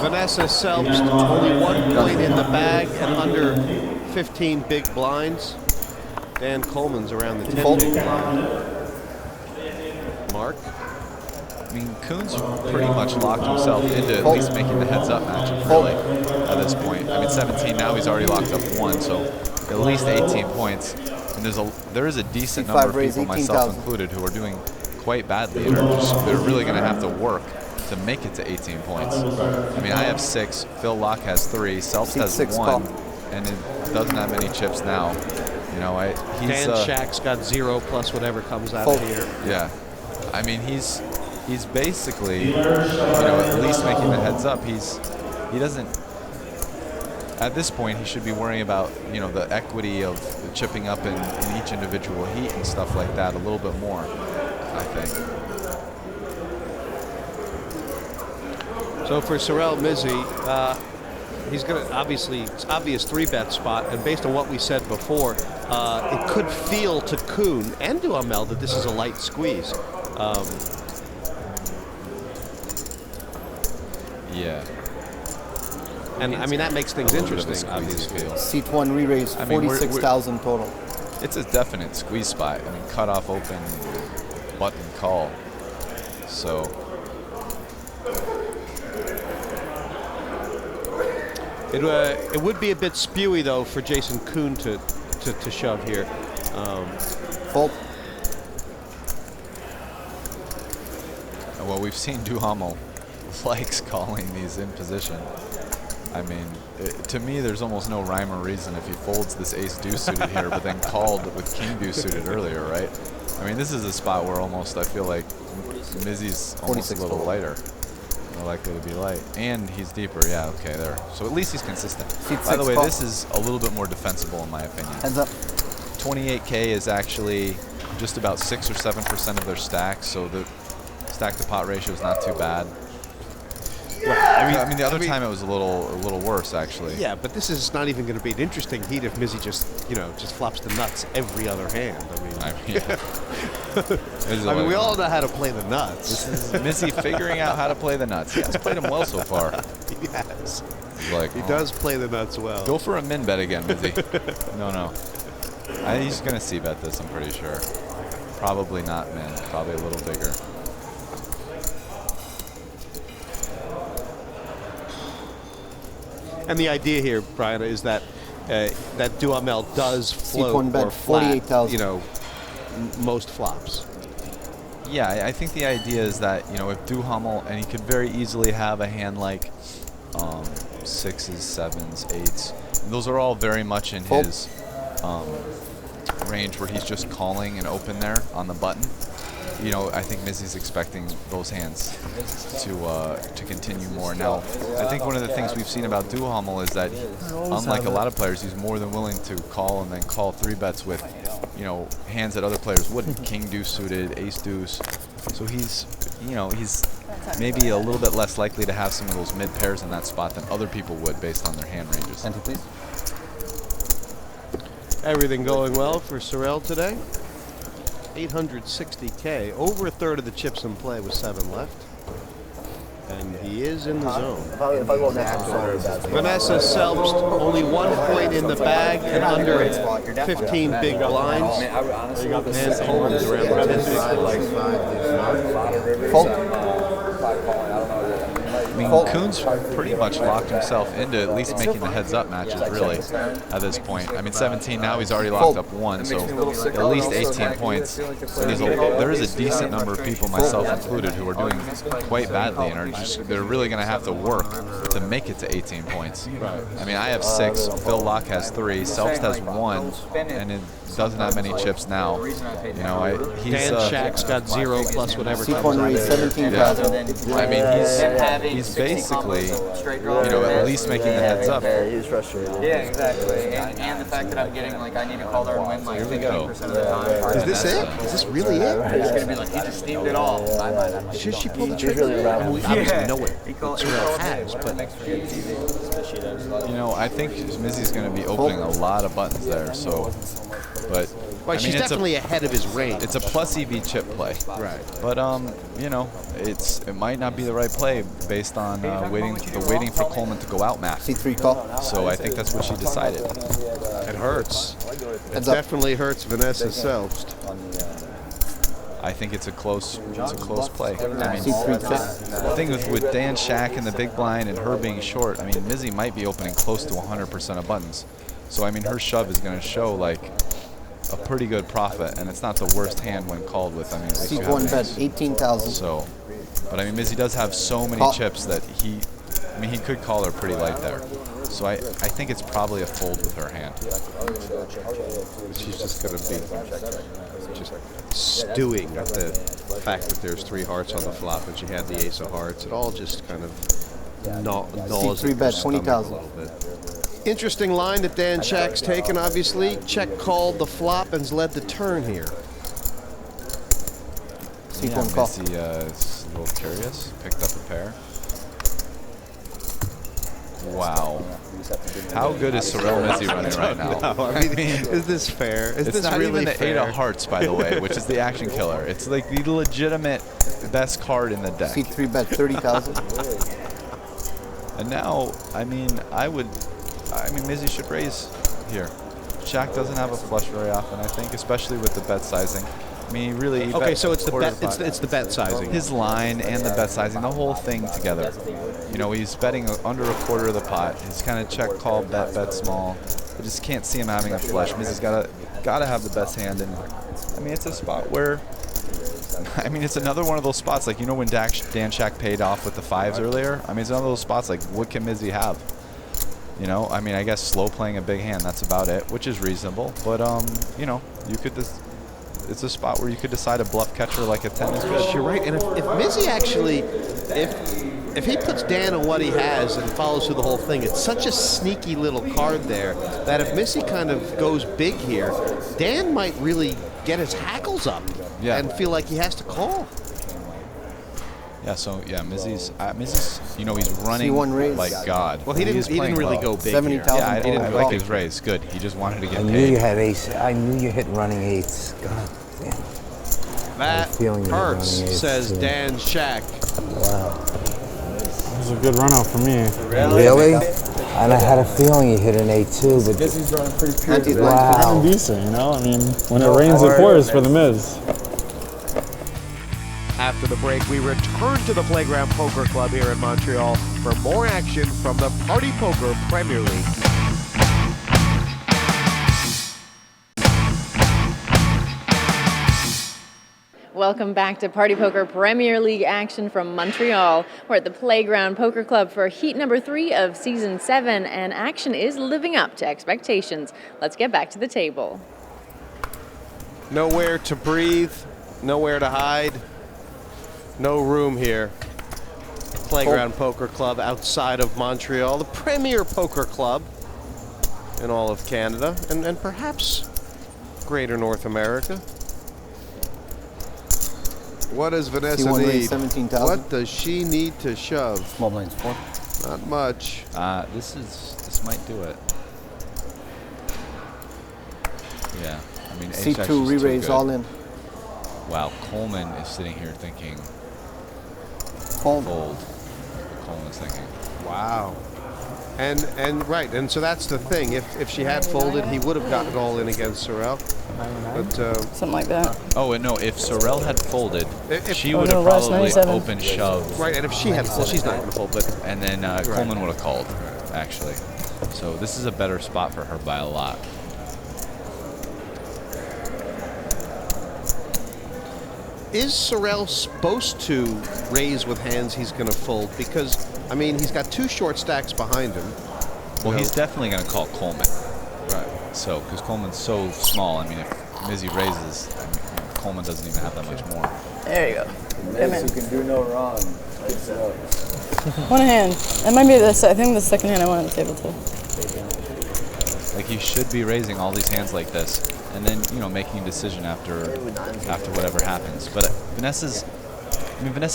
Vanessa Selbst, only 1 point in the bag and under 15 big blinds. Dan Colman's around the 10 big blind mark. I mean, Koon's pretty much locked himself into at least making the heads-up matchup, really, at this point. I mean, 17, now he's already locked up 1, so at least 18 points. And there is a decent number of people, myself included, who are doing quite badly and they're really going to have to work to make it to 18 points. I mean, I have 6, Phil Locke has 3, Selbst has 1, and it doesn't have any chips now. You know, Dan Shak's got 0 plus whatever comes out of here. Yeah. I mean, he's basically, you know, at least making the heads up. He doesn't, at this point, he should be worrying about, you know, the equity of chipping up in each individual heat and stuff like that a little bit more, I think. So for Sorel Mizzi, he's going to obviously, it's obvious 3-bet spot, and based on what we said before, it could feel to Koon and Duhamel that this is a light squeeze. Yeah. And I mean, that makes things interesting, obviously. Seat 1 re-raise, 46,000 total. It's a definite squeeze spot. I mean, cut off, open, button, call. So. It would be a bit spewy, though, for Jason Koon to shove here. Fold. Well, we've seen Duhamel likes calling these in position. I mean, to me, there's almost no rhyme or reason if he folds this ace-deuce suited here, but then called with king-deuce suited earlier, right? I mean, this is a spot where almost I feel like Mizzi's almost a little lighter. More likely to be light. And he's deeper, yeah, okay, there. So at least he's consistent. By the way, this is a little bit more defensible in my opinion. Heads up. 28K is actually just about 6 or 7% of their stack, so the stack to pot ratio is not too bad. Right. I mean, the other time it was a little worse, actually. Yeah, but this is not even going to be an interesting heat if Mizzi just flops the nuts every other hand. I mean, we all know how to play the nuts. This is Mizzi figuring out how to play the nuts. He has played them well so far. He has. Like, he does play the nuts well. Go for a min bet again, Mizzi. No. He's going to c-bet this, I'm pretty sure. Probably not min. Probably a little bigger. And the idea here, Brian, is that that Duhamel does float bet, or flat, 48,000. Most flops. Yeah, I think the idea is that, if Duhamel, and he could very easily have a hand like 6s, 7s, 8s. Those are all very much in his range where he's just calling and open there on the button. I think Mizzi's expecting those hands to continue more. Now, I think one of the things we've seen about Duhamel is that, unlike a lot of players, he's more than willing to call and then call 3-bets with, hands that other players wouldn't. King deuce suited, ace deuce. So he's maybe a little bit less likely to have some of those mid pairs in that spot than other people would based on their hand ranges. Enter, please. Everything going well for Sorel today. 860K, over a third of the chips in play with 7 left. And he is in the zone. If I go next, I'm sorry. Vanessa Selbst, only 1 point in the bag and under 15 big blinds. And Colman's around 10 big I mean, Koon's pretty much locked himself into at least making the heads-up matches, really, at this point. I mean, 17, now he's already locked up 1, so at least 18 points. There is a decent number of people, myself included, who are doing quite badly and they're really going to have to work to make it to 18 points. I mean, I have 6, Phil Locke has 3, Selbst has 1, and it doesn't have many chips now. Dan Shak's got 0 plus whatever. I mean, he's basically, at least making the heads up. He's frustrated. Yeah, exactly. And the fact that I'm getting, I need to call there and win, 15% of the time. Is this it? Is this really it? He's going to be like, he just steamed it all. Should she pull the trigger? We obviously know what Sorel has, but... I think Mizzi's going to be opening a lot of buttons there, so... But right, she's definitely ahead of his range. It's a plus EV chip play. Right. But it might not be the right play based on waiting for Colman to go out math. C3 call. So I think that's what she decided. It hurts. It definitely hurts Vanessa Selbst. I think it's a close play. I mean, the thing with Dan Shak and the big blind and her being short, I mean, Mizzi might be opening close to 100% of buttons. So I mean, her shove is going to show a pretty good profit, and it's not the worst hand when called with. I mean, C1 bet 18,000. So, but I mean, Mizzi does have so many chips that he could call her pretty light there. So I think it's probably a fold with her hand. She's just going to be just stewing at the fact that there's 3 hearts on the flop and she had the ace of hearts. It all just kind of gnaws C3 bet 20,000. a little bit. Interesting line that Dan Shak's taken, obviously. Check called the flop and's led the turn here. Mizzi is a little curious. Picked up a pair. Wow. How good is Sorel Mizzi running right now? I mean, is this fair? Is this not really even the fair? 8 of hearts, by the way, which is the action killer. It's like the legitimate best card in the deck. C3 bet 30,000. And now, Mizzi should raise here. Shak doesn't have a flush very often, I think, especially with the bet sizing. I mean, he really... Okay, so it's the bet. It's the bet sizing. His line and the bet sizing, the whole thing together. He's betting under a quarter of the pot. He's kind of check, call, bet small. I just can't see him having a flush. Mizzi's gotta have the best hand, and I mean, it's a spot where... I mean, it's another one of those spots, like, when Dan Shak paid off with the 5s earlier? I mean, it's one of those spots, like, what can Mizzi have? I mean, I guess slow playing a big hand, that's about it, which is reasonable. But, you could just... It's a spot where you could decide a bluff catcher like a 10 is good. You're right, and if Mizzi actually... If he puts Dan on what he has and follows through the whole thing, it's such a sneaky little card there that if Mizzi kind of goes big here, Dan might really get his hackles up and feel like he has to call. Yeah, so yeah, Mizzi's, you know, he's running C1 raise. like God. Well, he didn't really go big 70,000. here. Yeah, I didn't total. like his raise. Good. He just wanted to get I paid. knew you had ace. I knew you hit running eights. God damn. That feeling you were hurts, running eights, says too. Dan Shak. Wow. It was a good run out for me. Really? And I had a feeling you hit an 8 too, but This is running pretty pure. wow. I'm decent, you know? I mean, when it rains, it pours for the Miz. After the break, we return to the Playground Poker Club here in Montreal for more action from the Party Poker Premier League. Welcome back to Party Poker Premier League action from Montreal. We're at the Playground Poker Club for heat number 3 of season 7, and action is living up to expectations. Let's get back to the table. Nowhere to breathe, nowhere to hide, no room here. Playground Poker Club outside of Montreal, the premier poker club in all of Canada and perhaps greater North America. What does Vanessa C1 need? raise 17,000. What does she need to shove? Small blinds 4. Not much. This might do it. Yeah, I mean, ace X is C2 too re-raise good. all in. Wow, Colman is sitting here thinking Fold. fold. Colman's thinking. Wow. And right, and so that's the thing. If she had folded, he would have gotten all in against Sorel. But Something like that. Oh, and no, if Sorel had folded, she Oh, would no, have last probably 97. opened shove. right, and if she had, well, she's not going to fold, but And then Colman would have called, actually. So this is a better spot for her by a lot. is Sorel supposed to raise with hands he's going to fold? Because, I mean, he's got 2 short stacks behind him. Well, he's definitely going to call Colman. Right. So, because Colman's so small, I mean, if Mizzi raises, I mean, Colman doesn't even have that much more. There you go. Miz, who can do no wrong. One hand. That might be I think the second hand I want on the table too. Like, you should be raising all these hands like this, and then, you know, making a decision after whatever happens. But Vanessa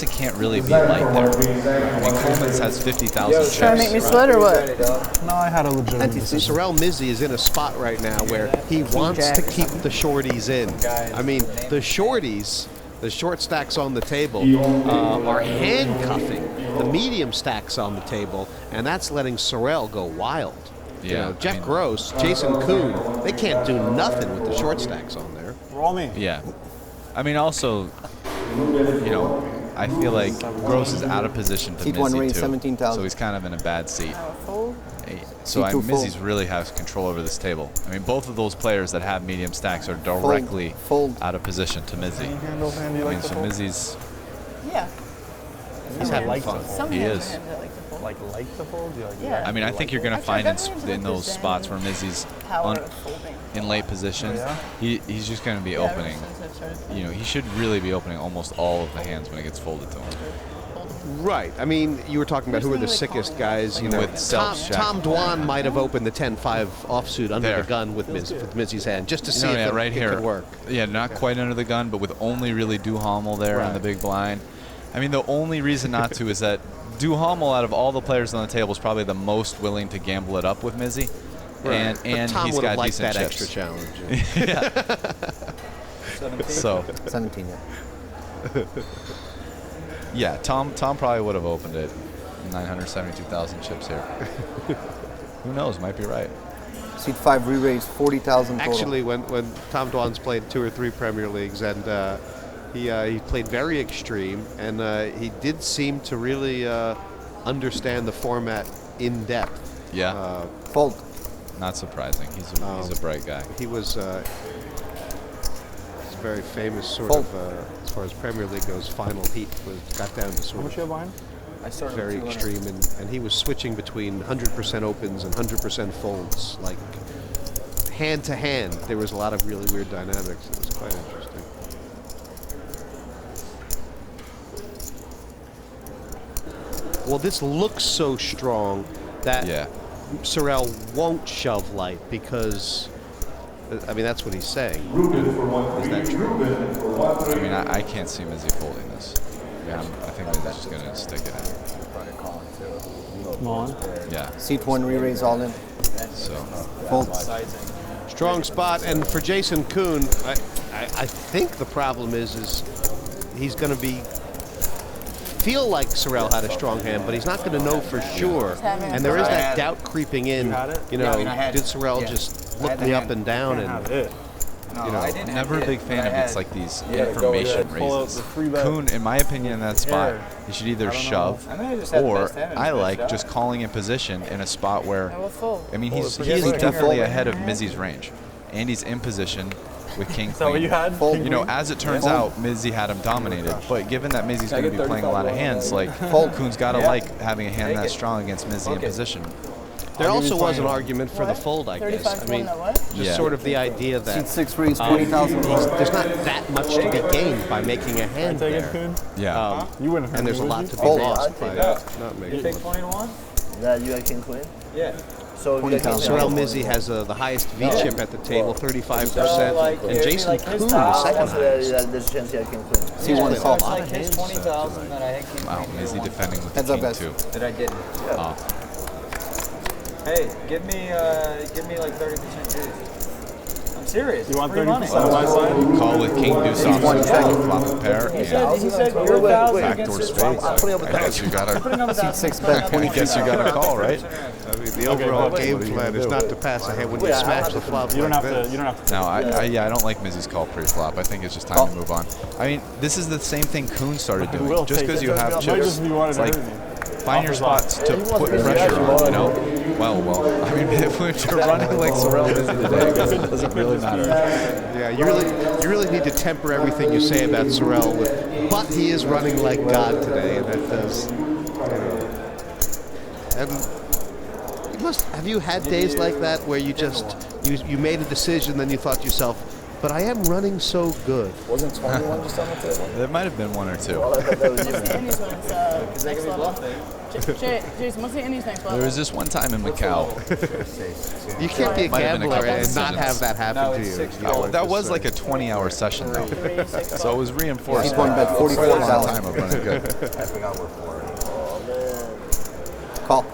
can't really be light there. I mean, Colman's has 50,000 chips. Trying to make me sweat or what? No, I had a legitimate decision. Sorel Mizzi is in a spot right now where he wants to keep the shorties in. I mean, the shorties, the short stacks on the table, are handcuffing the medium stacks on the table, and that's letting Sorel go wild. Yeah, You know, Jeff Gross, Jason Koon, they can't do nothing with the short stacks on there. Roll me. Yeah. I mean, also, you know, I feel like Gross is out of position to C1 Mizzi raise too. 17,000. So he's kind of in a bad seat. Fold. So C2 Mizzi's fold. really has control over this table. I mean, both of those players that have medium stacks are directly out of position to Mizzi. Handles hand you I mean, like to so fold? Mizzi's, Yeah. he's having fun. Some He hands is. I like to fold. Like the fold? You like Yeah. I mean, I think you're going to find in those spots where Mizzi's Power of folding. in late position, he's just going to be opening. You know, he should really be opening almost all of the hands when it gets folded to him. Right. I mean, you were talking about who are the sickest guys. You know, With Selbst, Shak. Tom Dwan might have opened the 10-5 offsuit under the gun with Mizzi's hand just to see if it could work. Yeah, not quite under the gun, but with only really Duhamel there on the big blind. I mean, the only reason not to is that Duhamel, out of all the players on the table, is probably the most willing to gamble it up with Mizzi. Right. And Tom he's would have got liked decent that chips. extra challenge. Yeah. So 17, yeah. yeah, Tom probably would have opened it. 972,000 chips here. Who knows? Might be right. Seat 5 re-raised 40,000 total. Actually, when Tom Dwan's played 2 or 3 Premier Leagues, and he played very extreme, and he did seem to really understand the format in depth. Yeah. Fold. Not surprising. He's a bright guy. He was very famous sort Fold. of as far as Premier League goes. Final heat got down to sort of very extreme, and he was switching between 100% opens and 100% folds, like hand to hand. There was a lot of really weird dynamics. It was quite interesting. Well, this looks so strong that Sorel won't shove light because, I mean, that's what he's saying. Is that true? I mean, I can't see Mizzi folding this. Yeah, I think Mizzi's just going to stick it in. Come on. Yeah. Seat 1 re-raise all in. So. Fold. Strong spot, and for Jason Koon, I think the problem is he's going to feel like Sorel had a strong hand, but he's not going to know for sure. And there is that doubt creeping in. You know, did Sorel just look me up and down? And you know, never a big fan of it's like these information raises. Koon, in my opinion, in that spot, he should either shove or I like just calling in position in a spot where, I mean, he's definitely ahead of Mizzi's range, and he's in position with king queen. You know, as it turns out, Mizzi had him dominated, but given that Mizzi's going to be playing a lot of hands, like Koon's got to like having a hand that strong against Mizzi in position. There also was an argument for the fold, I guess. I mean, just sort of the idea that Seat 6 raise 20,000. There's not that much to be gained by making a hand there. Yeah. And there's a lot to be lost by not making. You take 20 to 1? Yeah, you got king queen? Yeah. So Sorel Mizzi has the highest V chip at the table, 35%, and Jason Koon the second highest. There's a chance you got king queen. See one So it's like his 20,000 that I had king queen. Wow, Mizzi defending with the king too. That I didn't. Hey, give me like 30% juice. I'm serious. You want 30% on my side? Call with king deuce offsuit, flop a pair. He said you're 1,000 backdoor against spades. I guess you gotta. Seat 6 bet 20. I guess you gotta call, right? I mean, the overall game plan is not to pass a hand when you smash the flop. You don't have to. No, I don't like Mizzi's call pre-flop. I think it's just time to move on. I mean, this is the same thing Koon started doing. Just because you have chips, it's like find your spots to put pressure on. You know. Well. I mean, if you're running like Sorel Mizzi today, it doesn't really matter. Yeah, you really need to temper everything you say about Sorel with, but he is running like God today, and that does. And you have you had days like that where you just you made a decision, then you thought to yourself, but I am running so good. Wasn't 21 just on the table? There might have been one or two. Jason, what's the Indies next level? There was this one time in Macau. You can't be a gambler and not have that happen to you. That was like a 20-hour session though, so it was reinforced. He's won bet 44,000. Time of running good. I forgot what for. Call.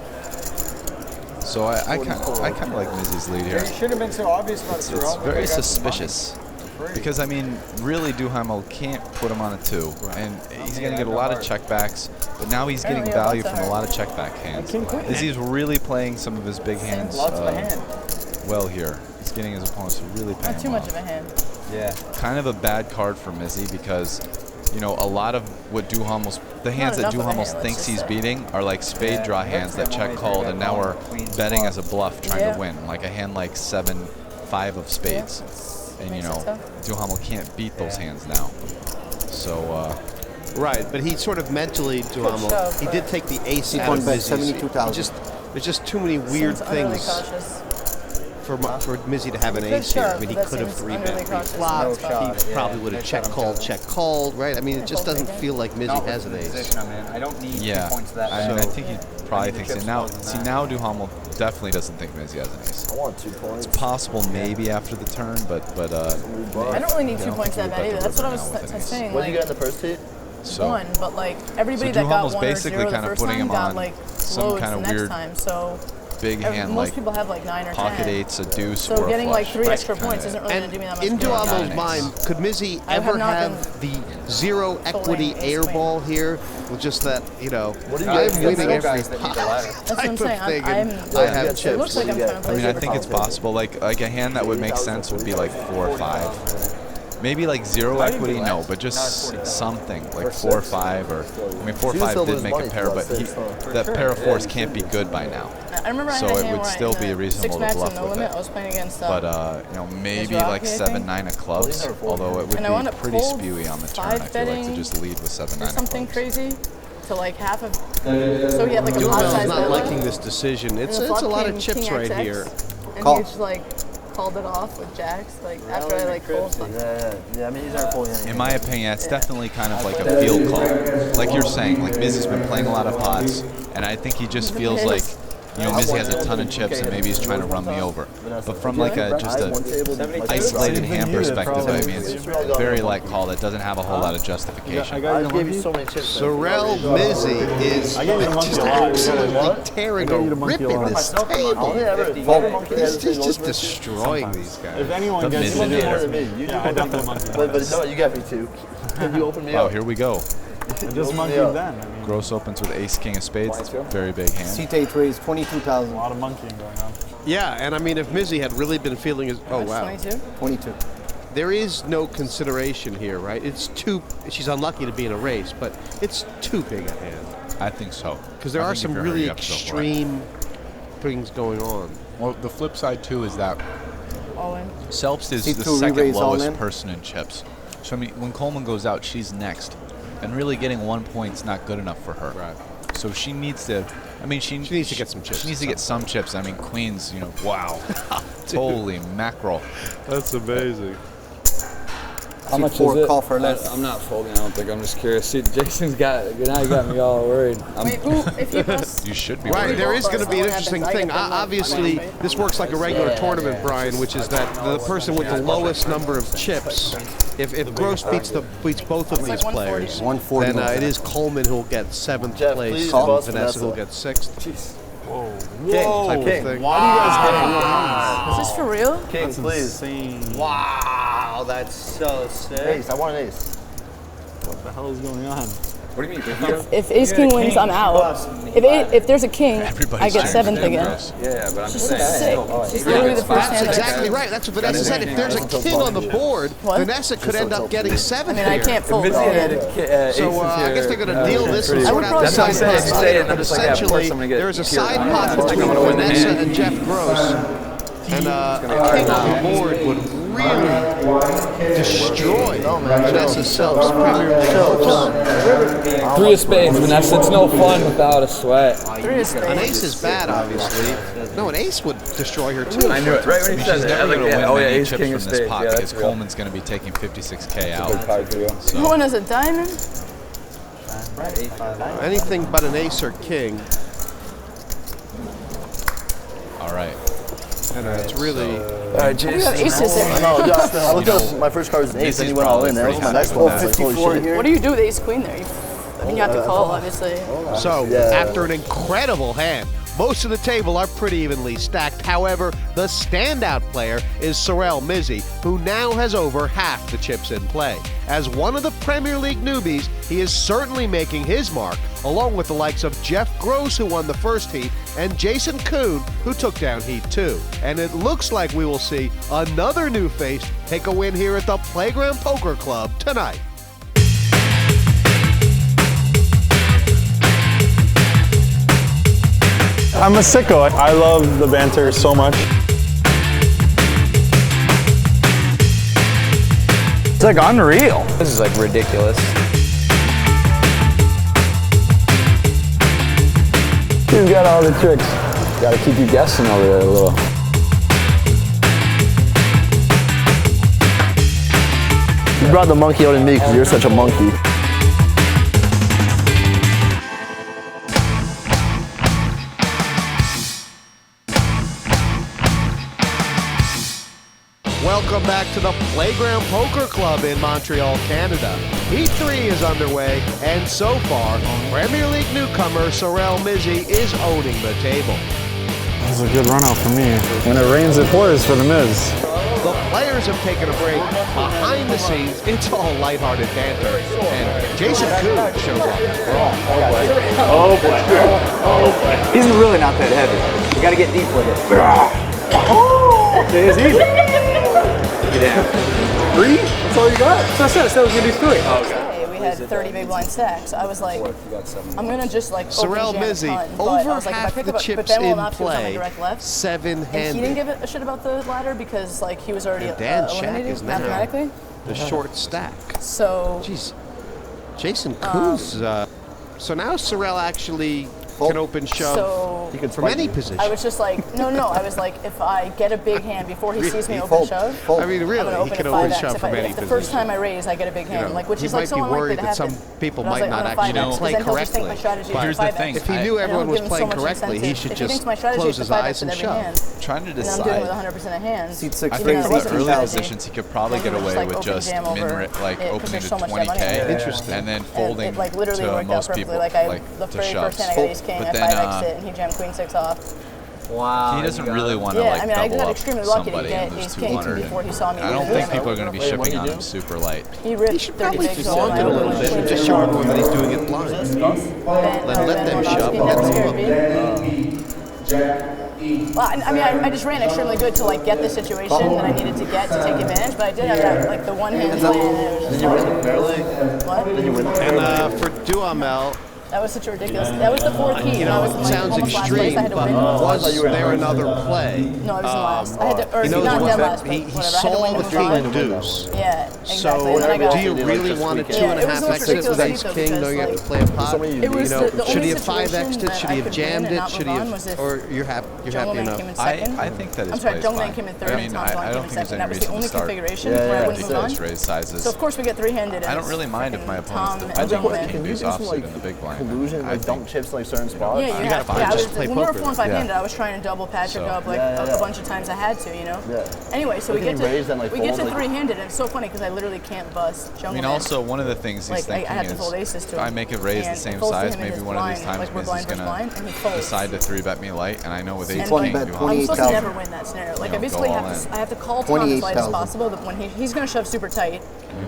So I kind of like Mizzi's lead here. It should have been so obvious about Sorel. It's very suspicious. Because, I mean, really Duhamel can't put him on a 2. And he's going to get a lot of checkbacks, but now he's getting value from a lot of checkback hands. Mizzi's really playing some of his big hands well here. He's getting his opponents to really pay him Not too much of a hand. Yeah. Kind of a bad card for Mizzi because, you know, a lot of what Duhamel's, the hands that Duhamel thinks he's beating are like spade draw hands that check called, and now we're betting as a bluff trying to win. Like a hand like 7-5 of spades. And, you know, Duhamel can't beat those hands now. So, right, but he sort of mentally, Duhamel, he did take the ace out of Mizzi's. There's just too many weird things for Mizzi to have an ace here. I mean, he could have 3-bet pre-flop. He probably would have check called, right? I mean, it just doesn't feel like Mizzi has an ace. I don't need 2 points to that. I mean, I think he probably thinks it. Now, see, now Duhamel definitely doesn't think Mizzi has an ace. I want 2 points. It's possible maybe after the turn, but I don't really need 2 points that bad either. That's what I was saying. What did you get in the first hit? So, 1, but like everybody that got 1 or 0 the first time got like loads the next time. So big hand, most like people have like 9 or 10. pocket 8s, a deuce, so or a getting like flush. 3 extra points isn't really going to do me that much In good. Duhamel's mind, could Mizzi ever have the 0 equity airball here with just that, you know, I'm winning every pot That's what I'm saying. I have chips. It looks like I'm trying to play I mean, I think it's possible. Like a hand that would make sense would be like 4 or 5. Maybe like 0 equity, no, but just something like 4 or 5, or I mean 4 or 5 did make a pair, but that pair of 4s can't be good by now. I remember so I had a it hand would where still be reasonable to bluff with it. I was playing against, but you know, maybe like 7-9 of clubs, although it would be pretty spewy on the turn. I feel like to just lead with 7-9 of clubs. Something crazy to like half of. So he had like a pot size. Duhamel's not liking this decision. It's a lot of chips right here. And he just like called it off with jacks, like after I like fold. Yeah, I mean, these aren't fully. In my opinion, it's definitely kind of like a field call. Like you're saying, like Mizzi's been playing a lot of pots, and I think he just feels like you know, Mizzi has a ton of chips and maybe he's trying to run me over. But from like just a isolated hand perspective, I mean, it's very light call that doesn't have a whole lot of justification. I gave you so many chips. Sorel Mizzi is just absolutely tearing a rip in this table. He's just destroying these guys. If anyone gets Mizzi. I definitely monkey. But no, you got me too. You opened me up. Oh, here we go. I just monkeyed then. I mean, Gross opens with ace, king of spades. It's a very big hand. C8 raise 22,000. a lot of monkeying going on. Yeah, and I mean, if Mizzi had really been feeling his... Oh, wow. 22. There is no consideration here, right? It's too... She's unlucky to be in a race, but it's too big a hand. I think so. Because there are some really extreme things going on. Well, the flip side, too, is that All in. Selbst is the second lowest person in chips. So, I mean, when Colman goes out, she's next. And really getting 1 point's not good enough for her. Right. So she needs to, I mean, she needs to get some chips. She needs to get some chips. I mean, Queens, you know, wow. Holy mackerel. That's amazing. How much is it? Call for less. I'm not folding, I don't think. I'm just curious. See, Jason's got, now you got me all worried. You should be Right, worried. there is going to be an interesting thing. Obviously, this works like a regular tournament, Brian, which is that the person with the lowest number of chips, if Gross beats both of these players, then it is Colman who will get 7th place and Vanessa who will get 6th. Whoa. King. Why do you guys Is this for real? King, That's please. insane. Wow, that's so sick. Ace, I want an ace. What the hell is going on? What do you mean? If ace king wins, I'm out. If there's a king, I get 7th again. Yeah, but I'm Just just saying. sick. It's literally the first hand. That's exactly right. That's what Vanessa said. If there's a king on the board, Vanessa could end up getting 7th. I mean, I can't fold. So I guess they're going to deal this in sort of That's what I'm side saying. pot. I'm just like, yeah, of course Essentially, I'm gonna get there is a here. side pot between Vanessa and Jeff Gross. And a king on the board would really destroy Vanessa's Selbst Premier League hopes. 3 of spades, Vanessa. It's no fun without a sweat. 3 of spades. An ace is bad, obviously. No, an ace would destroy her too. I knew it. Right when he said it, I was like, yeah, oh yeah, ace king of spades. Pot Yeah, because that's real. Colman's going to be taking 56K out. Good card for you. So. No one has a diamond? Anything but an ace or king. All right. And it's really... You have aces there. No, I looked up, my first card was an ace, and he went all in. That was my next one. 54 here. What do you do with ace queen there? I mean, you have to call, obviously. So, after an incredible hand, most of the table are pretty evenly stacked. However, the standout player is Sorel Mizzi, who now has over half the chips in play. As one of the Premier League newbies, he is certainly making his mark, along with the likes of Jeff Gross, who won the first heat, and Jason Koon, who took down heat 2. And it looks like we will see another new face take a win here at the Playground Poker Club tonight. I'm a sicko. I love the banter so much. It's like unreal. This is like ridiculous. You've got all the tricks. Gotta keep you guessing over there a little. You brought the monkey out in me because you're such a monkey. Welcome back to the Playground Poker Club in Montreal, Canada. Heat 3 is underway, and so far, Premier League newcomer Sorel Mizzi is owning the table. This is a good run out for me. When it rains, it pours for the Miz. The players have taken a break. Behind the scenes, it's all lighthearted banter, and Jason Koon shows up. Oh boy. Oh boy. He's really not that heavy. You gotta get deep with it. Okay, it's easy. Get down. 3? That's all you got? That's what I said. I said I was going to do 3. Oh, okay. We had 30 big blind stacks. I was like, I'm going to just like Sorel Mizzi, over half the chips in play, 7-handed. And he didn't give a shit about the ladder because like he was already eliminated mathematically. The short stack. So, jeez, Jason Koon's. So now Sorel actually can open shove So from any position. I was just like, no. I was like, if I get a big hand before he sees me open shove, I mean, really, I'm he can open open at 5x. shove from any If the position. first time I raise, I get a big hand, like which he is like might so be unlikely worried to that happen. some people But I was might like, not I'm gonna actually 5x, play then he'll just think my correctly. strategy is Here's the 5x. thing. If he knew And everyone it'll was give him playing so much correctly, he incentive. should If he thinks just my strategy close is to his 5x eyes and with every hand, shove. Trying to and I'm doing it with decide. 100% of hands. Seat I 6 think raise for the early 18,000. positions, he could probably Then get he would away just, like, with open just jam over like it, 'cause opening there's to so much dead money 20K, there. Interesting. and then And folding it like literally to worked out most perfectly. people, Like I, like the to very first shoves. hand I got ace king, But I then 5x'd it, and he jammed queen 6 off. Wow. he doesn't really want to Yeah, like I mean, I double got up extremely lucky to somebody get and ace lose king 200. before he saw me. I don't lose think it. people are going to be shipping on him super light. He ripped 30 Probably bigs flaunt over it a my little open bit queen and just six show off. everyone that he's doing it blind. Then let them shove. He never scared me. Well, Well, I mean, I just ran extremely good to like get the situation that I needed to get to take advantage, but I did have that like the one hand plan. And it was just what? And for Duhamel, That was such a ridiculous. That was the fourth key. you and I know, was it in, like, sounds almost last place. extreme, I had to but win. was there another play? No, I was in last. I had to, or He knows not what dead that- last, but he whatever. I had to saw win the to king move on. deuce. Yeah, exactly. So, and then I got, do you really want a 2.5 exit with ace king? No, you have to play a pot. It was You know, the should only he have 5x'd it? situation Should he that I have could jammed win and it? not Should move he on was have? if Or you're happy Jungleman enough? came in second. I think that his I'm sorry, play is Jungleman fine. came in third I and mean, Tom I Vaughn don't came in think there's second. any That was the reason only to start configuration where I wouldn't move on. ridiculous raise sizes. So of course we get three-handed. I don't really mind if my opponent's Tom defending and with Jungleman. king deuce offsuit in the big blind. Collusion, I like think dump chips in like certain spots. Yeah, you have to. find Yeah, just when we were 4 and 5 handed, I was trying to double Patrick up like a bunch of times. I had to, you know. Yeah. Anyway, so But we then get he raised and, to like, we get fold, to like- three-handed, and it's so funny because I literally can't bust Jungleman. I mean, also one of the things he's Like, I thinking had to is, fold aces to if I him, make it raise the and same it folds to size, him in maybe his one of these blind, times like, we're Mizzi's blind versus gonna blind, and he folds. decide to 3-bet me light, and I know with ace And king, bet Duhamel, I'm supposed to 28,000. never win that scenario. Like You I know, basically go have all to, in. I have to call Tom as light as 28,000. possible. But when he's going to shove super tight,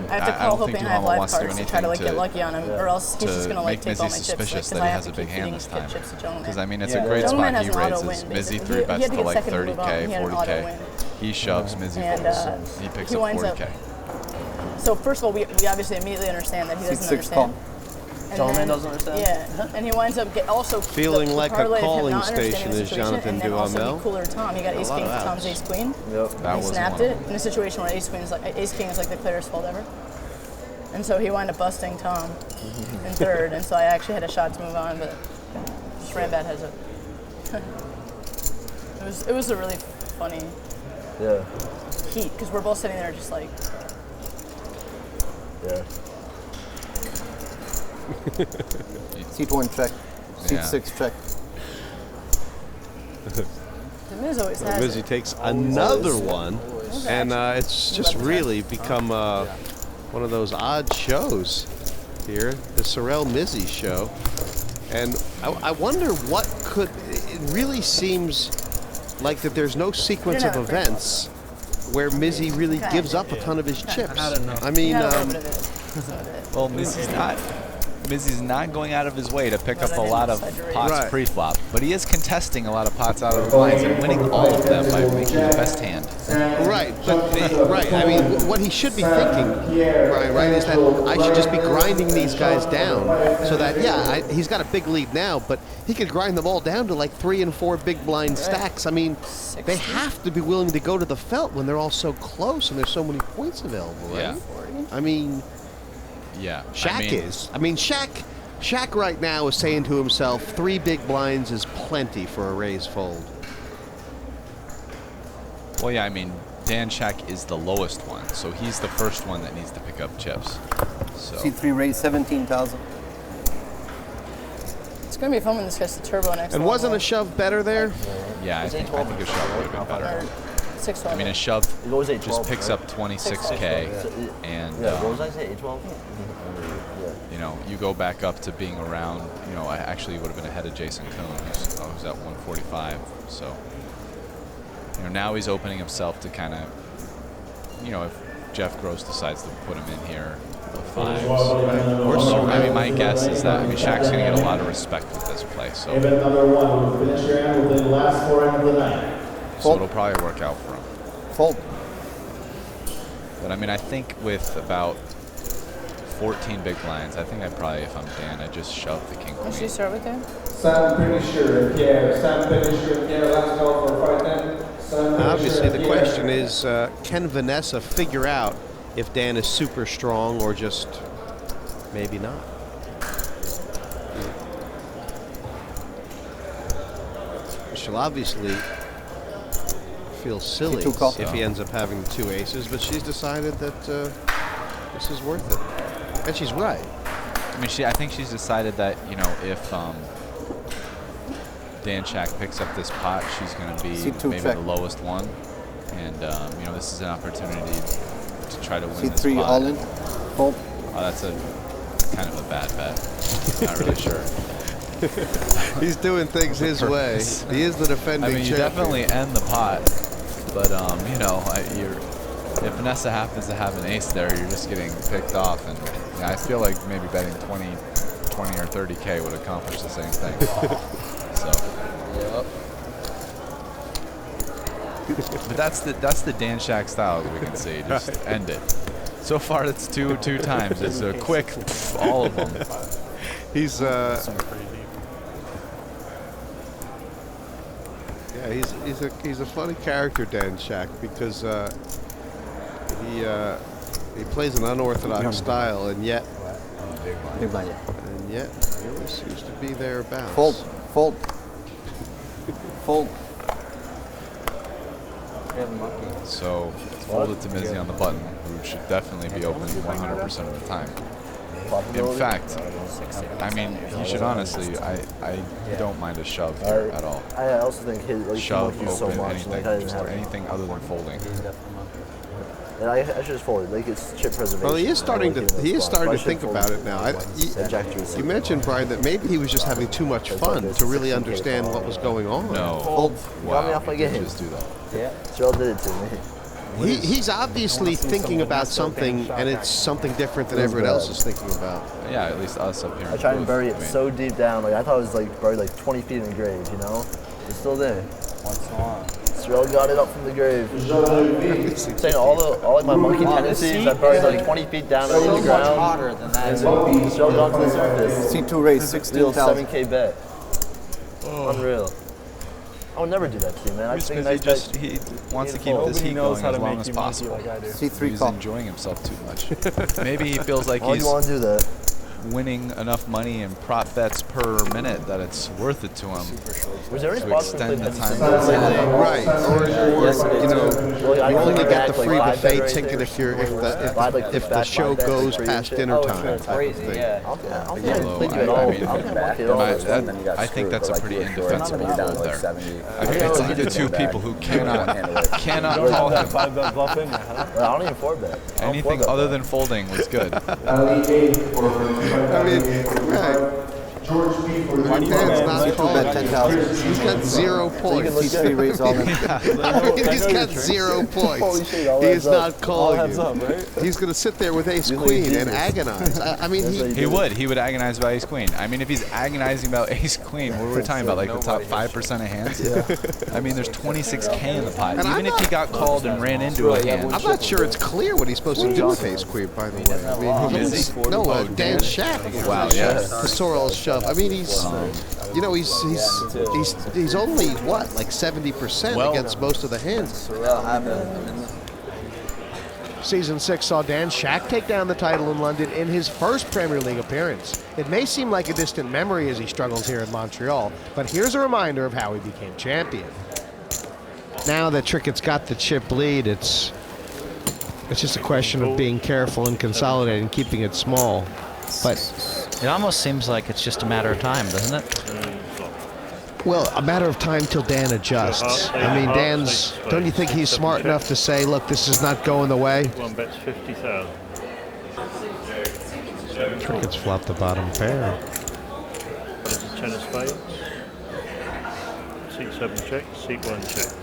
I have to I call don't think hoping I have Duhamel live wants to do cards to try to like anything get lucky on him, or else he's just to going to like make take all Mizzi my chips. suspicious Because that I he have has to a big keep hand feeding this time. chips to Jungleman. Because I mean, it's a great Jungleman spot has he an auto raises. win, Mizzi basically. 3-bets He had to to get like second to move on. 30K, He had an auto 40K. win. He shoves, Mizzi And, folds. He picks he up winds up- 40K. So first of all, we obviously immediately understand that he doesn't 6-6 understand. call. And Jungleman then- doesn't understand? Yeah, and he winds up also Feeling the like a parlay of him calling not understanding station the is situation, Jonathan and then also Duhamel. be cooler to Tom. He got ace A lot king of to Tom's outs. ace queen. Yep. That He wasn't snapped one of it in a situation where ace king is like the clearest fold ever. And so he wound up busting Tom in third, and so I actually had a shot to move on, but just ran bad heads up. It was a really funny heat because we're both sitting there just like. Yeah. Seat 1 check. Seat Yeah. 6 check. The Miz always has Mizzi it. takes another one, and it's just really become one of those odd shows here, the Sorel Mizzi show. And I wonder what could. It really seems like that there's no sequence of events where Mizzi really gives up a ton of his chips. I mean, Well, Mizzi's not going out of his way to pick up a lot of pots pre-flop, but he is contesting a lot of pots out of the blinds and winning all of them by making the best hand. Right, but I mean, what he should be thinking, right, is that I should just be grinding these guys down so that, he's got a big lead now, but he could grind them all down to like 3 and 4 big blind stacks. I mean, they have to be willing to go to the felt when they're all so close and there's so many points available, right? Yeah. I mean, Shak is. I mean, Shak right now is saying to himself, 3 big blinds is plenty for a raise fold. Well, yeah, I mean, Dan Shak is the lowest one, so he's the first one that needs to pick up chips. So. Seat 3 raise 17,000. It's gonna be fun when this gets to turbo next. And wasn't a shove better there? Yeah, I think a shove would have been better. 6-12. I mean, a shove It goes 8-12, just picks right? up 26K, and what was I say? 8-12? you know, you go back up to being around. You know, I actually would have been ahead of Jason Koon, who's at 145. So, you know, now he's opening himself to kind of, you know, if Jeff Gross decides to put him in here with 5s. Also, I mean, my guess is that Shak's going to get a lot of respect with this play. So. Number 1 will finish your hand within the last 4 rounds of the night. So it'll probably work out for him. Fold. But I mean, I think with about 14 big blinds, I think if I'm Dan, I just shove the king queen. Should you start with him? Sam finisher, Sam finisher, last call for 5-10. Obviously, the question is, can Vanessa figure out if Dan is super strong or just maybe not? she'll obviously feel silly if he ends up having the 2 aces, but she's decided that this is worth it. And she's right. I mean, I think she's decided that, you know, if Dan Shak picks up this pot, she's going to be maybe the lowest one. And, you know, this is an opportunity to try to win this pot. all in. Fold. Oh, that's a kind of a bad bet. Not really sure. He's doing things his way. He is the defending I mean, you champion. definitely end the pot, but you know, if Vanessa happens to have an ace there, you're just getting picked off, and you know, I feel like maybe betting 20 or 30K would accomplish the same thing. So, but that's the Dan Shak style that we can see. Just end it. So far, it's two times. It's a quick, all of them. He's yeah, he's a funny character, Dan Shak, because he plays an unorthodox style, and yet he always seems to be thereabouts. Fold. So fold it to Mizzi on the button, who should definitely be open 100% of the time. In fact, I mean, he should honestly, I don't mind a shove here at all. I also think his shove, open, so much, anything, just anything other than folding. And I should just fold it. Like it's chip preservation. Well, he is starting to think about it now. You mentioned, Brian, that maybe he was just having too much fun to really understand what was going on. No. Fold. Got me off my game. Just do that. Yeah. Sorel did it to me. He's obviously thinking about something, and it's something different than everyone else is thinking about. Yeah, at least us up here. I tried to bury it so deep down. Like I thought it was like buried like 20 feet in the grave. You know, it's still there. Sorel got it up from the grave. Saying all like my monkey tendencies, I buried like 20 feet down in the ground. Hotter than that. Sorel got to the surface. C2 raise 16,000. 7K bet. Unreal. I would never do that to you, man. He wants to keep this heat going as long as possible. C3 He's call. enjoying himself too much. Maybe he feels like Why do he's you want to do that? winning enough money in prop bets per minute that it's worth it to him Was there any to spots extend the time. Right, or you know, you only get the free buffet ticket if the show goes past dinner time. Type of thing. I think that's a pretty indefensible hold there. I mean, it's like the two people who cannot call him. I don't even fold that. Anything other than folding was good. I mean, Dan's not calling. He's got 0 points. He's got 0 points. He is not calling you. He's going to sit there with ace queen and agonize. I mean, he would agonize about ace queen. I mean, if he's agonizing about ace queen, what are we talking about? Like the top 5% of hands? I mean, there's 26K in the pot. Even if he got called and ran into a hand. I'm not sure it's clear what he's supposed to do with ace queen, by the way. I mean, no, Dan Shak. Wow, yes. The Sorel shove. I mean, he's only what, like 70% against most of the hands. Season 6 saw Dan Shak take down the title in London in his first Premier League appearance. It may seem like a distant memory as he struggles here in Montreal, but here's a reminder of how he became champion. Now that Trickett's got the chip lead, it's just a question of being careful and consolidating, keeping it small. But it almost seems like it's just a matter of time, doesn't it? Well, a matter of time till Dan adjusts. I mean, Dan's, don't you think he's smart enough to say, look, this is not going the way? One bet's 50,000. Trickett's flopped the bottom pair. Ten of spades. Seat 7 checks, seat 1 checks.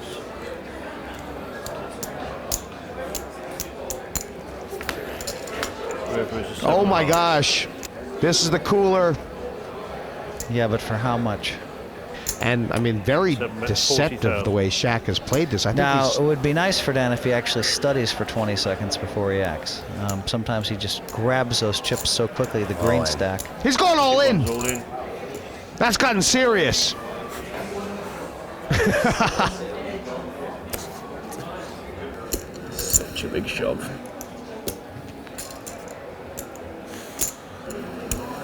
Oh my gosh, this is the cooler. Yeah, but for how much? And I mean, very deceptive the way Shak has played this. I think now, it would be nice for Dan if he actually studies for 20 seconds before he acts. Sometimes he just grabs those chips so quickly, the green stack. He's going all in. That's gotten serious. Such a big shove.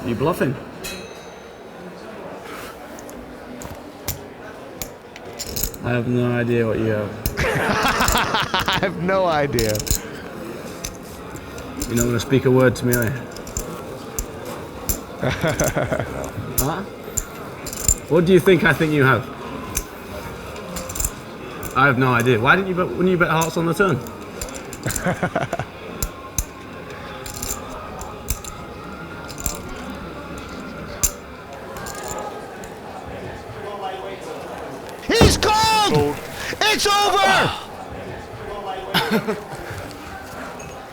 You bluffing? I have no idea what you have. I have no idea. You're not going to speak a word to me, are you? Huh? What do you think I think you have? I have no idea. Why didn't you bet, when you bet hearts on the turn? He's called! It's over!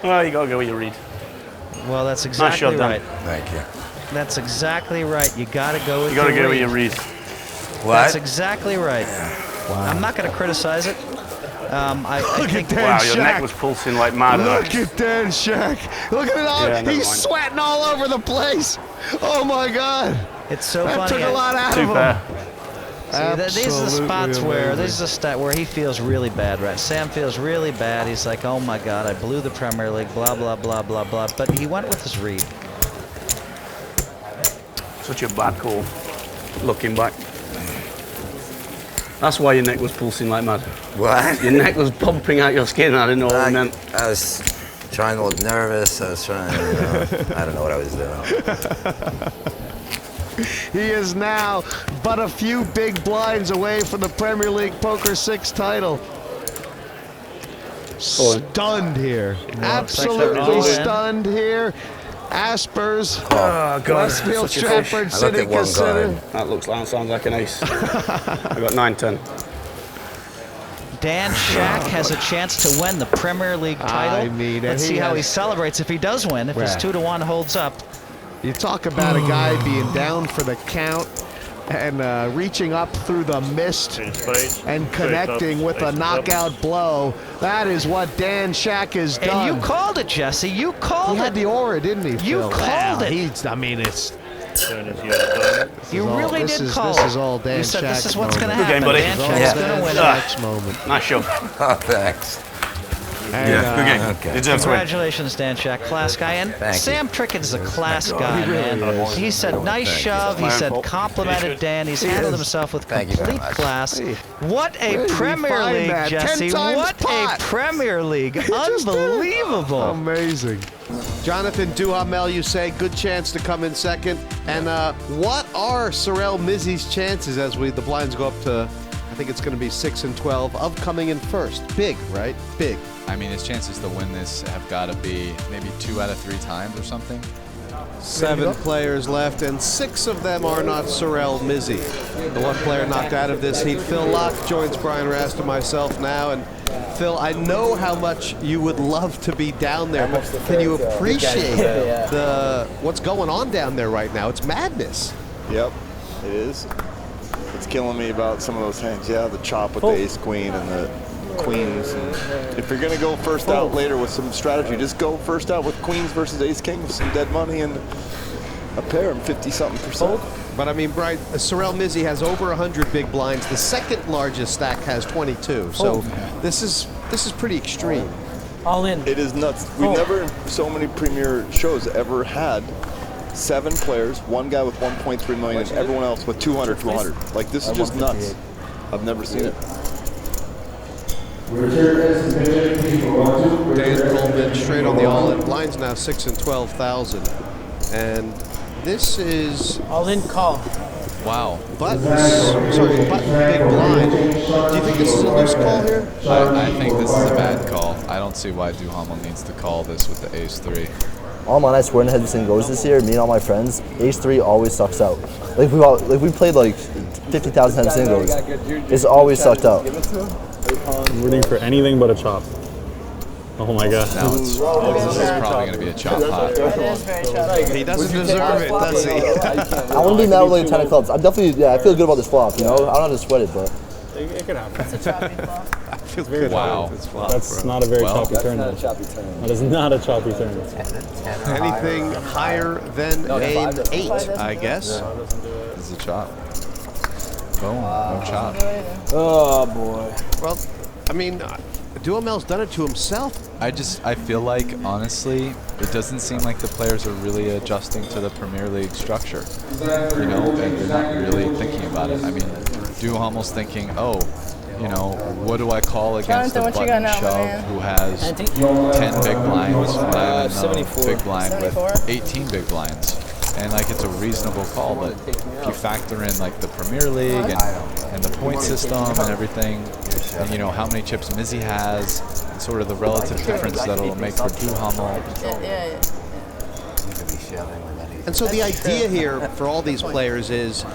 Well, you got to go with your read. Well, that's Nice exactly shot, Dan. right. Thank you. That's exactly right. You got to go with You got to your go with read. your read. What? That's exactly right. Wow. I'm not going to criticize it. I think Wow, your neck was pulsing like mad. Look at Dan Shak. Look at it all. Yeah, never He's mind. sweating all over the place. Oh my God. It's so that funny. took a lot out Too of him. fair. See, these are the spots Absolutely where amazing. this is a stat where he feels really bad, right? Sam feels really bad. He's like, oh my God, I blew the Premier League, blah, blah, blah, blah, blah. But he went with his read. Such a bad call, looking back. That's why your neck was pulsing like mad. What? Your neck was pumping out your skin. I didn't know what it meant. I was trying to look nervous. I was trying to, I don't know what I was doing. He is now but a few big blinds away from the Premier League Poker VI title. Stunned here. Absolutely stunned here. Aspers, Westfield, Such a fish. Stratford, City Casino. That sounds like an ace. I got 9-10. Dan Shak has a chance to win the Premier League title. I mean, let's and see he how he has- celebrates if he does win, if his Right. 2-1 holds up. You talk about a guy being down for the count and reaching up through the mist and connecting with a knockout blow. That is what Dan Shak has done. And you called it, Jesse. You called He had the aura, didn't he, You Phil? called it. I mean, it's... You really did call This it. is all Dan You said this Shak's is what's going to moment. happen. buddy. Dan This is Shak's all going to Dan win Shak's it. moment. Nice shot. Oh, thanks. And, Good game. Okay. Deserves to win. Congratulations, Dan Shak. Class guy. And Thank you. Sam Trickett's a class guy, He really man. is. He said nice Thank you. shove. He My said fault. complimented Dan. He's He handled is. himself with Thank you very complete much. class. Hey, What where a did we Premier find League, that? 10 Jesse. times What pot. a Premier League. Unbelievable. Amazing. Jonathan Duhamel, you say, good chance to come in second. And what are Sorel Mizzi's chances as the blinds go up to, I think it's going to be 6 and 12, of coming in first? Big, right? Big. I mean, his chances to win this have got to be maybe 2 out of 3 times or something. 7 players left, and 6 of them are not Sorel Mizzi. The one player knocked out of this heat, Phil Locke, joins Brian Rast and myself now. And Phil, I know how much you would love to be down there, but can you appreciate what's going on down there right now? It's madness. Yep, it is. It's killing me about some of those hands. Yeah, the chop with the ace queen and the queens. And if you're going to go first out later with some strategy, just go first out with queens versus ace king with some dead money and a pair and 50-something%. But I mean, Brian, Sorel Mizzi has over 100 big blinds. The second largest stack has 22. So this is pretty extreme. All in. It is nuts. We've never, in so many premier shows, ever had 7 players, one guy with 1.3 million, and everyone else with 200. Like, this is just nuts. I've never seen it. Dan Colman straight on the all-in. Blinds now 6 and 12,000. And this is... All-in call. Wow. Button big blind. Do you think this is a loose call here? I think this is a bad call. I don't see why Duhamel needs to call this with the ace-3. All my nights where Henderson goes this year, me and all my friends, ace-3 always sucks out. Like we played like 50,000 Henderson goes. It's always sucked out. I'm rooting for anything but a chop. Oh my god. Now this is probably going to be a chop pot. It is very choppy. He doesn't deserve it, does he? I want to be mad with like 10 of clubs. I'm definitely, I feel good about this flop, you know? I don't have to sweat it, but. It could happen. It's a choppy flop. I feel good Wow. about this flop, That's bro. not a very Well, choppy turn. Not a choppy turn. That is not a choppy turn. Anything higher than an 8, I guess. This is a chop. Boom. No chop. Oh boy. Well, I mean, Duhamel's done it to himself. I feel like, honestly, it doesn't seem like the players are really adjusting to the Premier League structure. You know, and they're not really thinking about it. I mean, Duhamel's thinking, oh, you know, what do I call against Jonathan, a what you button got now, my shove man? who has 10 big blinds when I'm in 74. big blind 74? with 18 big blinds? And like it's a reasonable call, but if you factor in like the Premier League and the point system and everything, and you know how many chips Mizzi has, and sort of the relative difference that it'll make for Duhamel. Yeah. And so the idea here for all these players is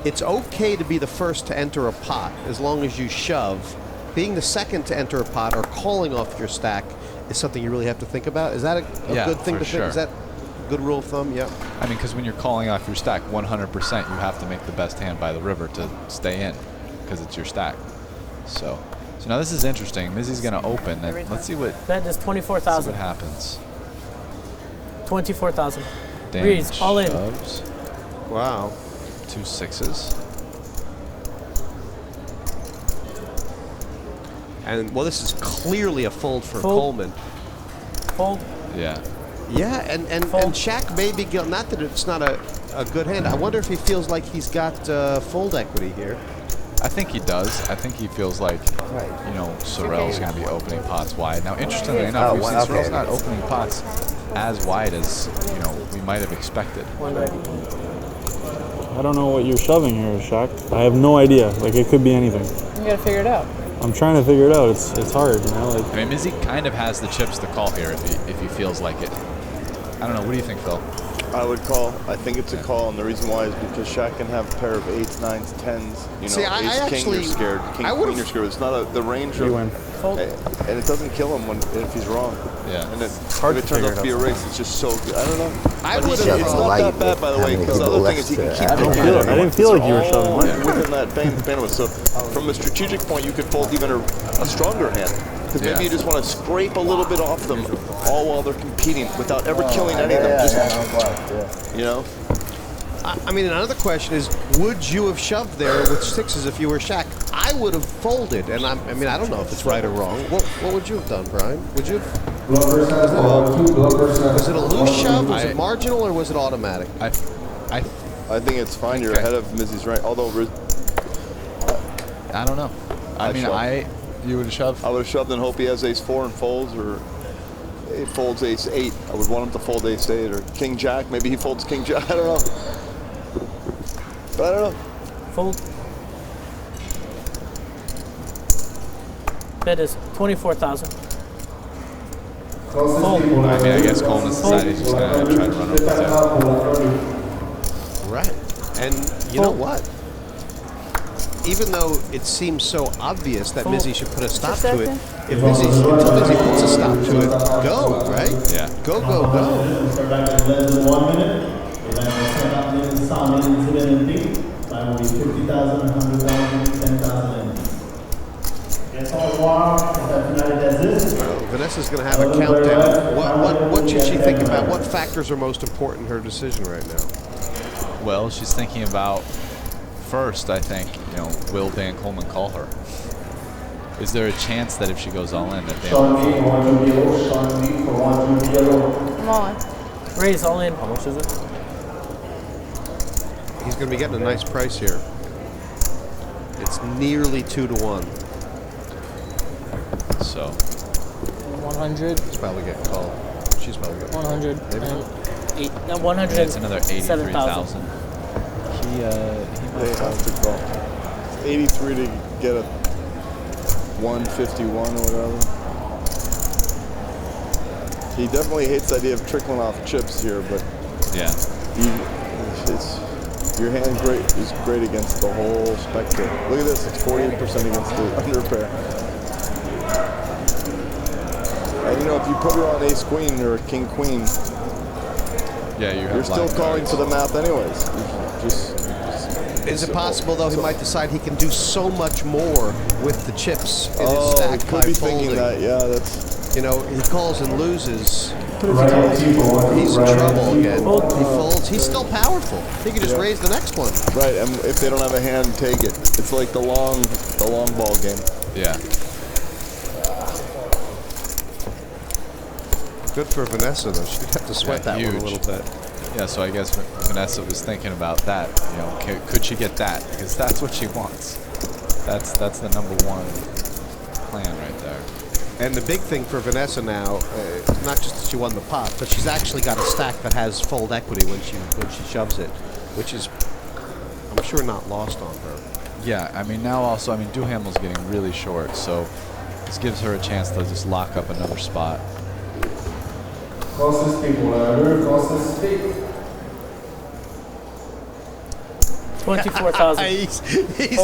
it's okay to be the first to enter a pot as long as you shove. Being the second to enter a pot or calling off your stack is something you really have to think about. Is that a good thing to think? Is that a good rule of thumb? Yeah. I mean, because when you're calling off your stack 100%, you have to make the best hand by the river to stay in because it's your stack. So now this is interesting. Mizzi's going to open. And let's see what. Bet is 24,000. What happens. 24,000. Dan Reads all in. shoves. Wow. 2 6s. And well, this is clearly a fold for Colman. Fold. Yeah. Yeah, and Shak may be guilty. Not that it's not a good hand. I wonder if he feels like he's got fold equity here. I think he does. I think he feels like, you know, Sorel's going to be opening pots wide. Now, interestingly enough, we've seen Sorel's not opening pots as wide as, you know, we might have expected. I don't know what you're shoving here, Shak. I have no idea. Like, it could be anything. You gotta figure it out. I'm trying to figure it out. It's hard, you know. Like, I mean, Mizzi kind of has the chips to call here if he feels like it. I don't know. What do you think, Phil? I would call. I think it's a call, and the reason why is because Shak can have a pair of 8s, 9s, 10s. You know, See, I ace king, actually, you're scared. King, queen, you're scared. It's not the range of. You win. And it doesn't kill him if he's wrong. Yeah. And if it turns out to be a race, it's just so good. I don't know. I would It's not that bad, by the way, because the other thing is he can keep it. I didn't feel like you were shoving. Within that bandwidth. So from a strategic point, you could fold even a stronger hand. Because maybe you just want to scrape a little bit off them, all while they're competing, without ever killing any of them. Just, you know? I mean, another question is, would you have shoved there with 6s if you were Shak? I would have folded, and I mean, I don't know if it's right or wrong. What would you have done, Brian? Would you have? Was it a loose shove? Was it marginal, or was it automatic? I think it's fine. You're ahead of Mizzi's right. Although I don't know. I mean, you would have shoved? I would have shoved and hope he has ace-4 and folds, or he folds ace-8. I would want him to fold ace-8 or king-jack. Maybe he folds king-jack. I don't know. But I don't know. Fold. Bet is 24,000. Fold. I mean, I guess Colman's decided he's just going to try to run over the Right. And you know what? Even though it seems so obvious that Mizzi should put a stop to it, until Mizzi puts a stop to it, go, right? Yeah. Go. Vanessa's going to have a countdown. What should she think about? What factors are most important in her decision right now? Well, she's thinking about, first, I think, you know, will Dan Colman call her? Is there a chance that if she goes all in, that Dan will I'm all in. Raise all in. How much is it? He's going to be getting a nice price here. It's nearly 2-1. So 100. He's probably getting called. She's probably getting 100. Maybe. 100. It's another 83,000. He They have to call. 83 to get a 151 or whatever. He definitely hates the idea of trickling off chips here, but yeah, your hand is great against the whole spectrum. Look at this, it's 48% against the under pair. And you know, if you put her on ace queen or king queen, yeah, you're still calling to the map anyways. Is it possible, though, he might decide he can do so much more with the chips in his stack he could by be folding? thinking that, yeah, that's... You know, he calls and loses. He's in trouble again. He folds. He's still powerful. He can just raise the next one. Right, and if they don't have a hand, take it. It's like the long ball game. Yeah. Good for Vanessa, though. She'd have to sweat that one a little bit. Yeah, so I guess Vanessa was thinking about that. You know, could she get that? Because that's what she wants. That's the number one plan right there. And the big thing for Vanessa now, not just that she won the pot, but she's actually got a stack that has fold equity when she shoves it, which is, I'm sure, not lost on her. Yeah, I mean, now also, I mean, Duhamel's getting really short, so this gives her a chance to just lock up another spot. Closest people, move closest speak. 24,000. he's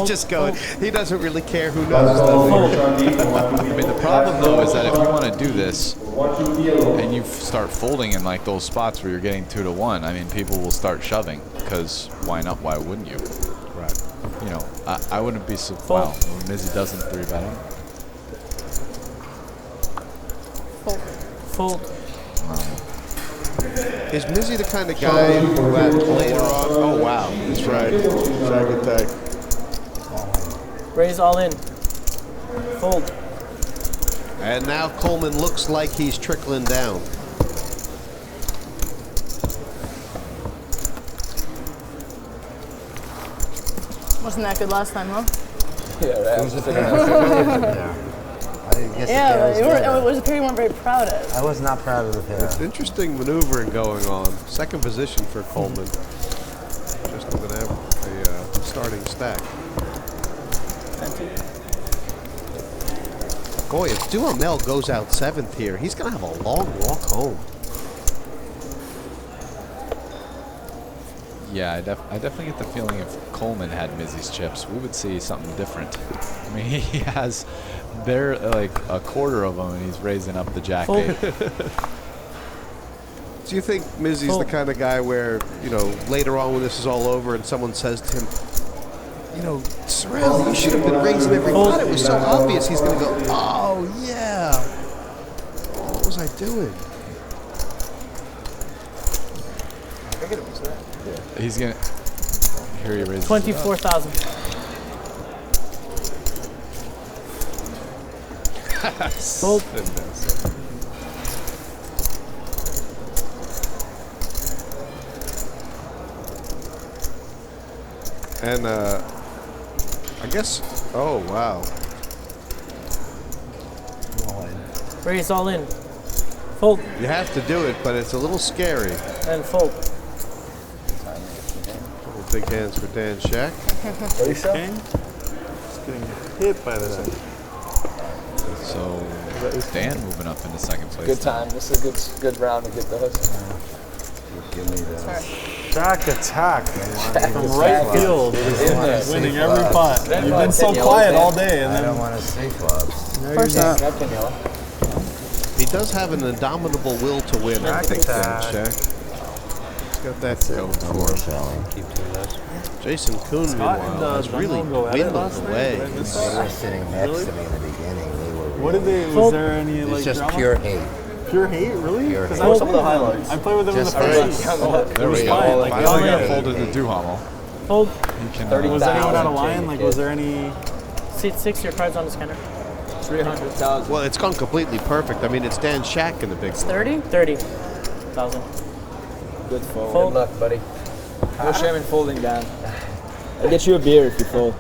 just going. He doesn't really care who knows. I mean, the problem though is that if you want to do this and you start folding in like those spots where you're getting 2 to 1, I mean, people will start shoving because why not? Why wouldn't you? Right. You know, I wouldn't be so. Wow, Mizzi doesn't 3-bet him. Fold. Is Mizzi the kind of guy who later on? Oh wow, That's right. Shag attack. Raise all in. Fold. And now Colman looks like he's trickling down. Wasn't that good last time, huh? Yeah, that was it was a pair you weren't very proud of. I was not proud of the pair. It's interesting maneuvering going on. Second position for Colman. Just with a starting stack. Boy, if Duhamel goes out 7th here, he's going to have a long walk home. Yeah, I definitely get the feeling if Colman had Mizzi's chips, we would see something different. I mean, he has like a quarter of them, and he's raising up the jack 8. Do you think Mizzi's the kind of guy where, you know, later on when this is all over and someone says to him, you know, Sorel, you should have been raising every pot. It was so obvious. He's going to go, oh, yeah. What was I doing? He's going to... Here he raises 24,000. Fold. And I guess, oh wow. Raise all in. Fold. You have to do it, but it's a little scary. And fold. Couple big hands for Dan Shak. Just getting hit by the net. So Dan moving up into second place. Good time. This is a good round to get those. Give me that. Shak attack from attack. right field. He's winning every pot. You've been so quiet all day, and I then don't want to say clubs. Of course not. He does have an indomitable will to win, I think, Dan Shak. He's got that going for him. Keep doing those. Jason Koon, meanwhile, has really dwindled away. They were sitting next to me in the beginning. They were. What did they? Was there any It's like just drama? pure hate. Pure hate, really? Pure Because hate. I was Some of the highlights. I played with him in the first. There we go. Finally got folded to Duhamel. Fold. Was anyone out of line? Like, was there any? Seat 6, your card's on the scanner. 300,000. Well, it's gone completely perfect. I mean, it's Dan Shak in the big 30? 30,000. Good fold. Fold. Good luck, buddy. No shame in folding, Dan. I'll get you a beer if you fold.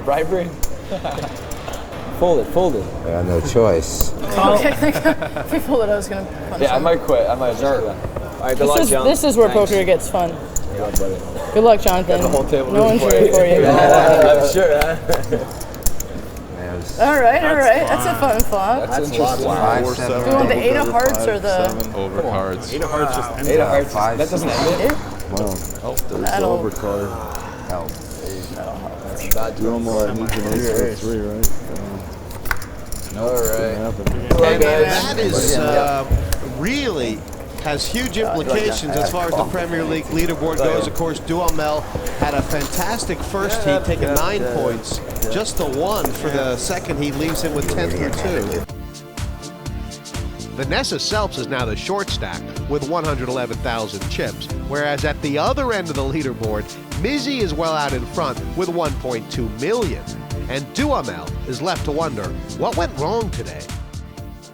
Bribery? Fold it. I got no choice. Okay, if we folded, I was going to punch Yeah, I him. might quit. I might just do that. All right, good luck, John. This is where Thanks. poker gets fun. Good luck, buddy. Good luck, Jonathan. Got the whole table No rooting injury for you. I'm sure, huh? All right. That's a fun flop. That's interesting. Do you want the 8 of hearts or the... Over cards. 8 of hearts just ended. 8 of hearts. That doesn't end it? Wow. There's the That'll- overcard. Help. Duhamel, I need to raise for 3, right? All right. And that is really has huge implications as far as the Premier League leaderboard goes. Of course, Duhamel had a fantastic first heat, taking 9 points. Just the 1 for the second heat leaves him with 10 through 2. Vanessa Selbst is now the short stack with 111,000 chips, whereas at the other end of the leaderboard, Mizzi is well out in front with 1.2 million. And Duhamel is left to wonder what went wrong today.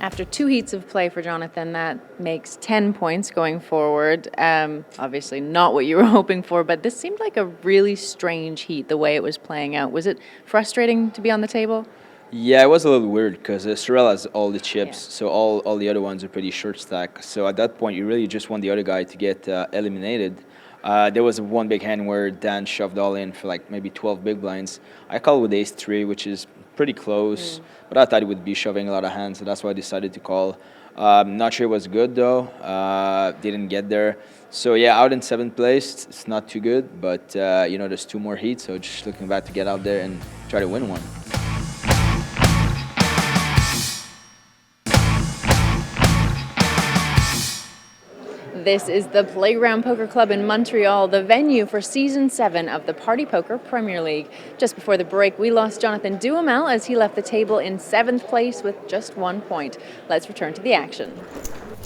After 2 heats of play for Jonathan, that makes 10 points going forward. Obviously not what you were hoping for, but this seemed like a really strange heat, the way it was playing out. Was it frustrating to be on the table? Yeah, it was a little weird because Sorel has all the chips, so all the other ones are pretty short stack. So at that point, you really just want the other guy to get eliminated. There was one big hand where Dan shoved all in for like maybe 12 big blinds. I called with ace-3, which is pretty close, but I thought it would be shoving a lot of hands, so that's why I decided to call. Not sure it was good though. Didn't get there. So yeah, out in 7th place, it's not too good, but you know, there's 2 more heats, so just looking back to get out there and try to win one. This is the Playground Poker Club in Montreal, the venue for Season 7 of the Party Poker Premier League. Just before the break, we lost Jonathan Duhamel as he left the table in 7th place with just 1 point. Let's return to the action.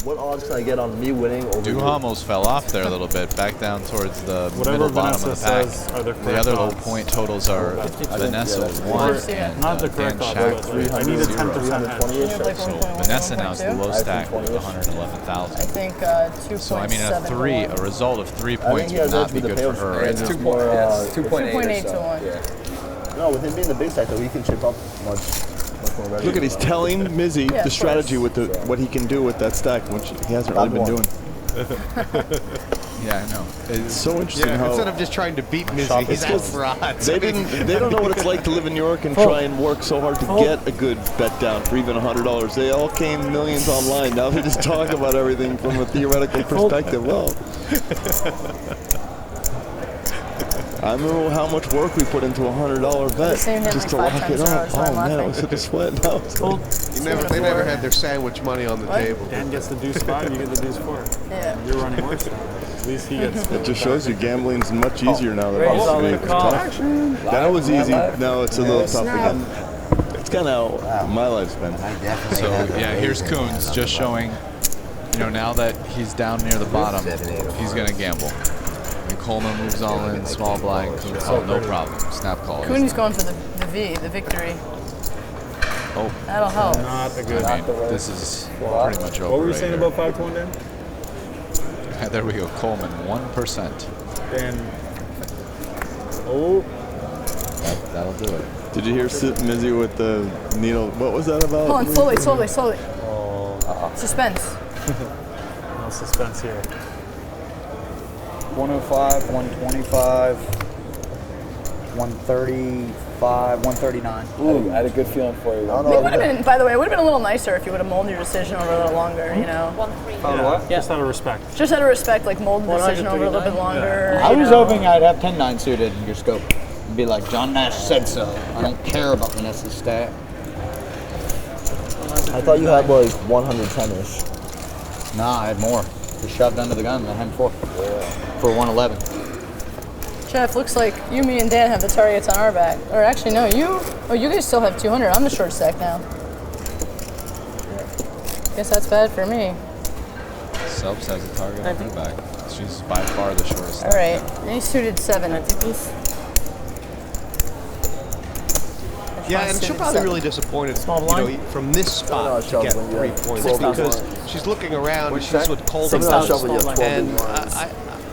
What odds can I get on me winning over Duhamels fell off there a little bit, back down towards the Whatever middle bottom Vanessa of the pack. says are the The correct other odds. low point totals are Vanessa 1 and Not the Dan correct odds, Shak but I need a 10% hedge. So Vanessa now is the low stack with 111,000. I think 2.7. So I mean, a result of 3 points would not be good for her right now. 2.8 to 1. No, with him being the big stack, though, he can chip up much more better. Look at he's telling Mizzi Yeah, the of strategy with what he can do with that stack, which he hasn't really been doing. Yeah, I know. It's so interesting how instead of just trying to beat Mizzi, he's out for odds. they don't know what it's like to live in New York and try and work so hard to get a good bet down for even $100. They all came millions online. Now they just talk about everything from a theoretical perspective. Well, I remember how much work we put into a $100 bet just to lock it up. Oh man, it was such a sweat. Now it's They never had their sandwich money on the table. Dan gets the deuce 5, you get the deuce 4. Yeah. You're running worse now. At least he gets. It just shows you gambling's much easier now than it used to be. It was tough. Then it was easy. Now it's a little tough again. It's kind of how my life's been. So yeah, here's Koon's just showing, you know, now that he's down near the bottom, he's gonna gamble. And Colman moves all in, small blind, Koon, so no problem. Snap call. Cooney's going for the victory. Oh, that'll help. Not a good. I mean, this is pretty much over. What were you right saying here. about 5 to 1, Dan? There we go, Colman, 1%. Dan. Oh. That'll do it. Did you hear Mizzi with the needle? What was that about? Hold on, slowly. Suspense. No suspense here. 105, 125, 135, 139. Ooh, I had a good feeling for you. It would have been, by the way, it would have been a little nicer if you would have molded your decision over a little longer, you know? What? Just out of respect. Just out of respect, like mold the decision over a little bit longer. I was hoping I'd have 10-9 suited in your scope. And be like, John Nash said so. I don't care about Vanessa's stat. I thought you had like 110-ish. Nah, I had more. Just shoved under the gun and I had 4. For 111. Jeff, looks like you, me, and Dan have the targets on our back. Or actually, no, you guys still have 200. I'm the short stack now. Guess that's bad for me. Selbst has a target on her back. She's by far the shortest. All right, and he suited 7. I think he's. Yeah, and she'll probably be really disappointed, from this spot to get 3 points because she's looking around and she's with Colman, and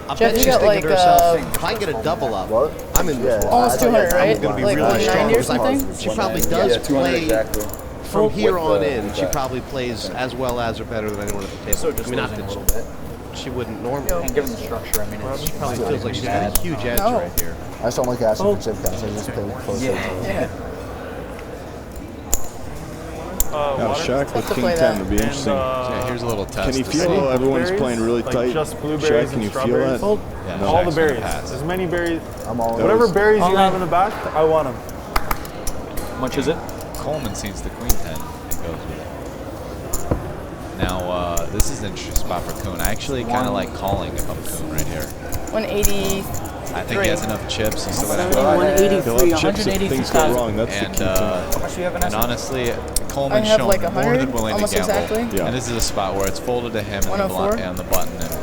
I bet she's thinking to herself, if I can get a double up, I'm in this. Almost 200, right? I'm going to be Like really strong. 190 or something? She probably does play exactly. from here on in. She probably plays as well as or better than anyone at the table. So just not losing a that little bit. she wouldn't normally. And given the structure, I mean, She probably feels like she's got a huge edge right here. I just don't like asking for chip counts. I just play closer. Yeah. Now Shak with King 10 would be interesting. Yeah, here's a little test. Can you feel how everyone's playing really tight? Just blueberries Shak, can you and feel strawberries? that? Yeah, All the Shak's gonna berries. pass. As many berries. I'm all Whatever berries you have in the back, I want them. How much is it? Colman sees the queen 10 and goes with it. Now, this is an interesting spot for Koon. I actually kind of like calling if I'm Koon right here. 180. I think he has enough chips. He's still going to 183, He'll have chips if things go 183,000. wrong. That's the key thing. and honestly, I Coleman's have shown like more 100, than willing to almost gamble. exactly. Yeah. And this is a spot where it's folded to him and the, 104? and the button. And,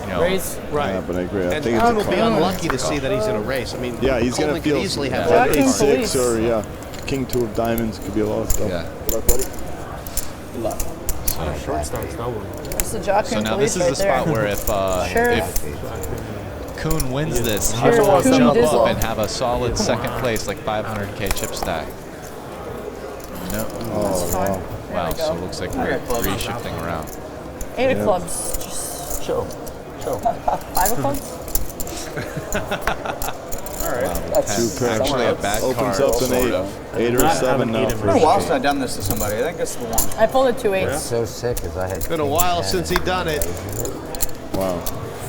you know, Raise. Right. Yeah, but I agree. I And think Koon it's will be unlucky to see that he's in a race. I mean, Yeah, he's going Colman to could feel easily have Jack that King ace 6 police. or King 2 of diamonds could be a lot of stuff. Yeah. Good luck, buddy. So short starts double. That's the jock So now this is right the spot there. where if Koon wins this, he Sure. will Koon jump Dizzle. up and have a solid second place, like 500K chip stack. No. That's fine. Wow. we So go. it looks like we're re-shifting around. 8 of clubs. Just chill. 5 of clubs? All right. Two pairs. Actually, a bad opens card, up an sort 8. of. 8 or 7 now. It's been a while since I've done this to somebody. I think this is the one. I folded 2 8s. So sick because I had. It's been a while since he done it. Wow.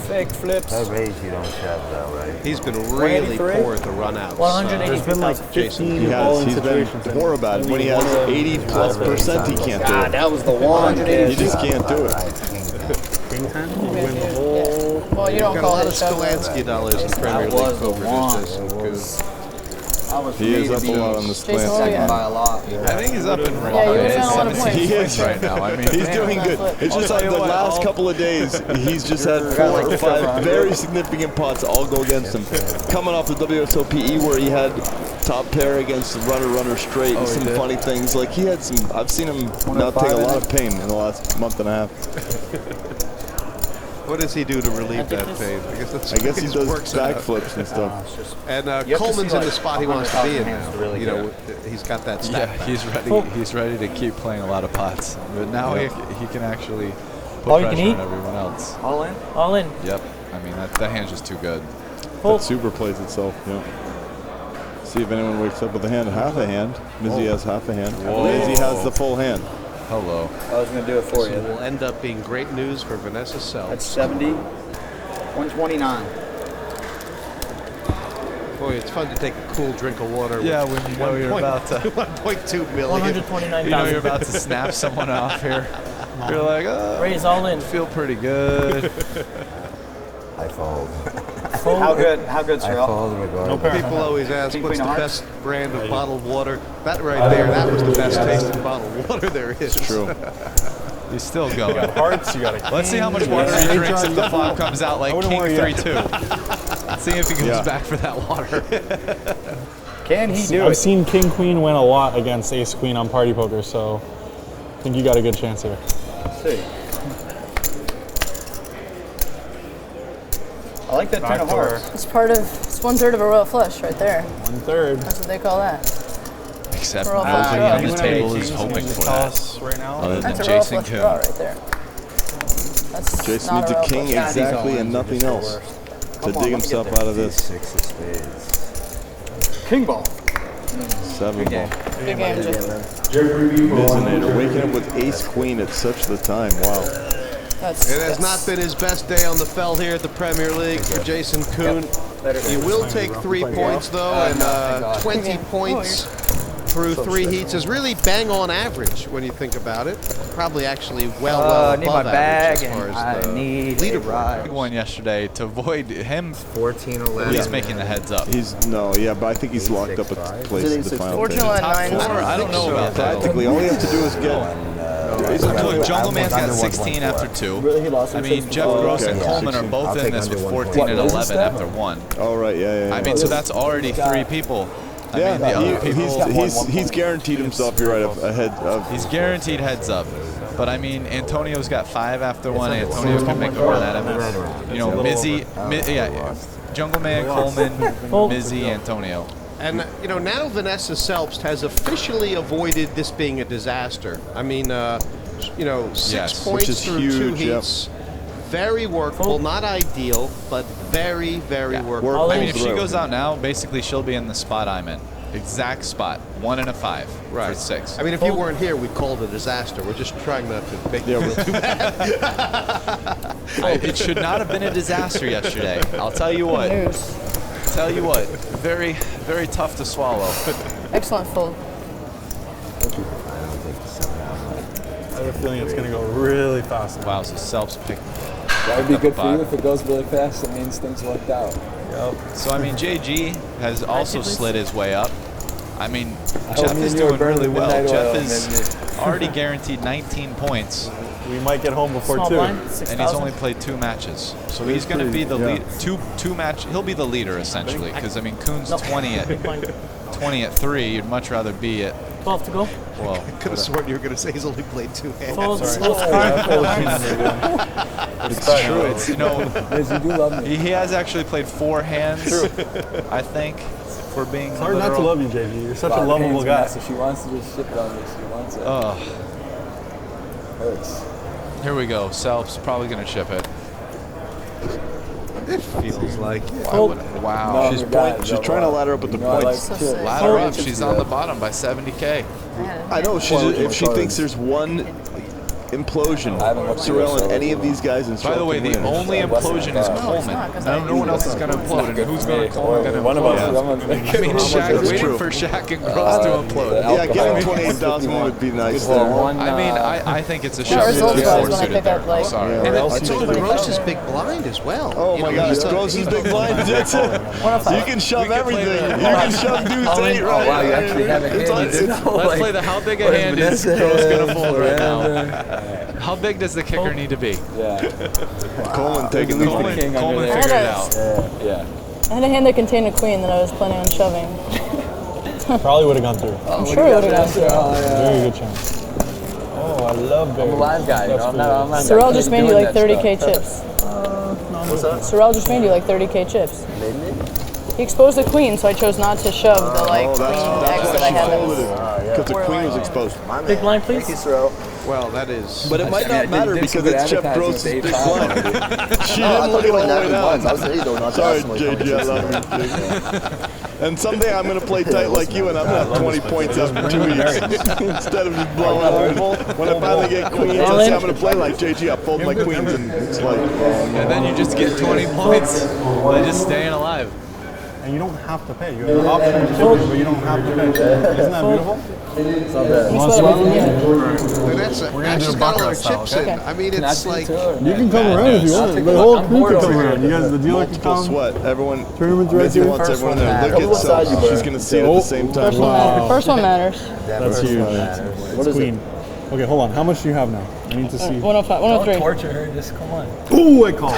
Fake flips. That raise you don't shove though, right? He's been really 183? poor at the run outs. 180. There's been like 15 He has. He's been situations. poor about it. When he has 80+%, he can't do it. That was the one. He just can't do it. King 10, you win the whole. Well, you don't Got a call lot it of a shove. Skolansky dollars in Premier League was the Poker. one. Just because He is up a lot on the Jason, slant. what do you got? By a lot. I think he's up in Yeah, you're doing a lot of 17 points. He is right now. I mean, He's doing good. It's just like the last couple of days, he's just had 4 or 5 very significant pots all go against him. Coming off the WSOPE where he had top pair against the runner straight and some funny things. Like he had some, I've seen him now take a lot of pain in the last month and a half. what does he do to relieve that pain? I guess he does backflips and stuff. And You have to Coleman's see, in the like, spot he wants to be in 100,000 hands now. to really You know, he's got that stack. Yeah, he's ready. He's ready to keep playing a lot of pots. But now he can actually put All you pressure can eat? on everyone else. All in? All in. Yep. I mean, that hand's just too good. That super plays itself. Yeah. See if anyone wakes up with a hand. Half a hand. Mizzi has half a hand. Mizzi has the full hand. Hello. I was going to do it for This you. will end up being great news for Vanessa Selbst. That's 70. 129. Boy, it's fun to take a cool drink of water. Yeah, with when you know you're about to 1.2 million. 129,000. You know you're about to snap someone off here. You're like, oh, Raise all in. feel pretty good. I fold. How good, I Sorel? fold regardless. People always ask, King, what's queen the of best brand of bottled water? That right there, that was the best tasting bottled water there is. It's true. He's still going. You got hearts, you got a king. Let's see how much water he drinks if the flop comes out like King 3-2. See if he comes back for that water. Can he do I've it? seen King Queen win a lot against Ace Queen on Party Poker, so I think you got a good chance here. Let's see. I like that turn of hearts. It's it's 1/3 of a royal flush right there. 1/3. That's what they call that. Except Royal nobody flush on draw. the table is hoping for that. Right now. Other than That's a royal Jason flush draw Koon. right there. That's Jason not needs a royal king flush. exactly and nothing else to dig himself out of this. 6 of spades. King ball. 7 ball. Good game, Jim. Mizinator waking up with ace queen at such the time. Wow. It has not been his best day on the felt here at the Premier League for Jason Koon. He will take 3 points though, and 20 points through 3 heats is really bang on average when you think about it. Probably actually well need above my bag average as far and as the I need a leaderboard. ride. Big one yesterday to avoid him. 14-11. He's making the heads up. But I think he's locked up at place in the final. 14 at 9. I don't know about that. Practically, all you have to do is get. Look, Jungle Man's got 16 after 2. I mean, Jeff Gross and Coleman are both in this with 14 and 11 after 1. Oh, right, yeah. I mean, so that's already 3 people. I mean, the other people. He's guaranteed himself. You're right ahead of. He's guaranteed heads up. But I mean, Antonio's got 5 after 1. Antonio can make a run at him. You know, Mizzi, Jungle Man, Coleman, Mizzi, Antonio. And now Vanessa Selbst has officially avoided this being a disaster. I mean, 6 points through huge, 2 heats. Very workable, not ideal, but very, very workable. I mean, if she goes out now, basically she'll be in the spot I'm in. Exact spot, 1 and a 5 for 6. I mean, if you weren't here, we'd call it a disaster. We're just trying not to make you feel too bad. It should not have been a disaster yesterday. I'll tell you what. Very, very tough to swallow. Excellent fold. I have a feeling it's going to go really fast. Wow, so Selbst picked. That would be good for you if it goes really fast. That means things worked out. Yep. So, I mean, JG has also slid his way up. I mean, Oh, Jeff me is and you are doing really burning well. midnight Jeff oil, is already guaranteed 19 points. We might get home before Small 2. blind, And 6,000. he's only played 2 matches. So he's going to be the lead. Two match. He'll be the leader, essentially. Because, I mean, Koon's 20 at 3. You'd much rather be at 12 to go. Well, I could have sworn you were going to say he's only played 2 hands. Fold. Sorry. It's true. It's, you know, you do love me. he has actually played 4 hands, I think, for being It's hard not to love you, JV. You're such a lovable guy. So she wants to just ship it on me. She wants it. Hurts. Here we go. Selbst probably going to chip it. It feels like. Wow. She's trying to ladder up with the points. Ladder up. She's on the bottom by 70K. I know. If she thinks there's one implosion, Sorel and any of these guys in By the way, the only implosion is Colman. No one else is going to implode. And who's going to Colman going to implode? One of us. I mean, Shak, waiting for Shak and Rast to implode. Yeah, getting 28,000 would be nice. I mean, I think it's a shove. Sorry. And it's on Gross's big blind as well. Oh my God, it's Gross's big blind. That's it. You can shove everything. You can shove deuce 8 right. Wow, you actually have a hand. Let's play the how big a hand is Gross going to fold right now. How big does the kicker need to be? Yeah. Colman taking the Colman figured it out. Yeah. I had a hand that contained a queen that I was planning on shoving. Probably would have gone through. I'm sure it would have gone through. Very good chance. Oh, I love I'm a live guy. You know? I'm not Sorel just made you like 30K chips. What's that? Sorel just made you like 30K chips. He exposed the queen, so I chose not to shove the queen X that I had. Because the queen was exposed. Big blind, please. Thank you, Sorel. Well, that is. But it might not matter because it's Jeff Gross's big blind. She I didn't look at all the way down. I was saying, though, not Sorry, to JJ, I love you. And someday I'm going to play tight like you and I'm going to have 20 points after 2 weeks. Instead of just blowing out. When I finally get queens, I say I'm going to play like JG. I'll fold my queens and it's like. And then you just get 20 points by just staying alive. And you don't have to pay. You have the option to do it, but you don't have to pay. Isn't that beautiful? Vanessa, now she's got all her chips in. I mean, it's like. You can come around if you want. The whole crew can come around. You guys, the dealer can Multiple come. sweat. Everyone. Tournament's right Mizzi here. wants everyone there. Look at Selbst. She's going to see it at the same time. First one matters. That's huge. It's queen. Okay, hold on. How much do you have now? I need to see. 105, 103. Don't torture her. Just come on. Ooh, I call.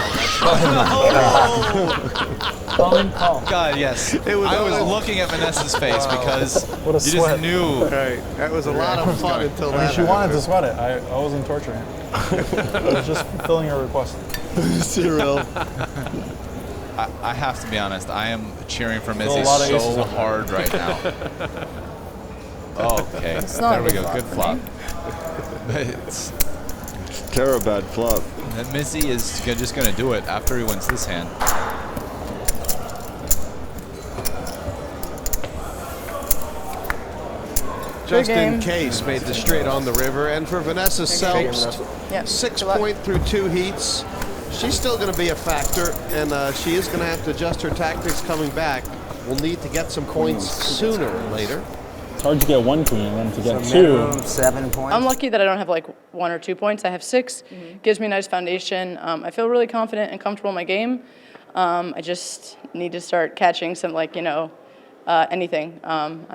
God, yes. I was looking at Vanessa's face because you just knew. Right. That was a lot of fun until that. She wanted to sweat it. I wasn't torturing her. I was just fulfilling her request. Sorel. I have to be honest. I am cheering for Mizzi so hard right now. Okay, there we go. Good flop. It's Terror bad flop. And Mizzi is just going to do it after he wins this hand. Just in case, made the straight on the river. And for Vanessa Selbst, 6 point through 2 heats. She's still going to be a factor, and she is going to have to adjust her tactics coming back. We'll need to get some points sooner or later. It's hard to get 1 queen, and then to get 2. 7 points. I'm lucky that I don't have like 1 or 2 points. I have 6. Gives me a nice foundation. I feel really confident and comfortable in my game. I just need to start catching some anything. I'm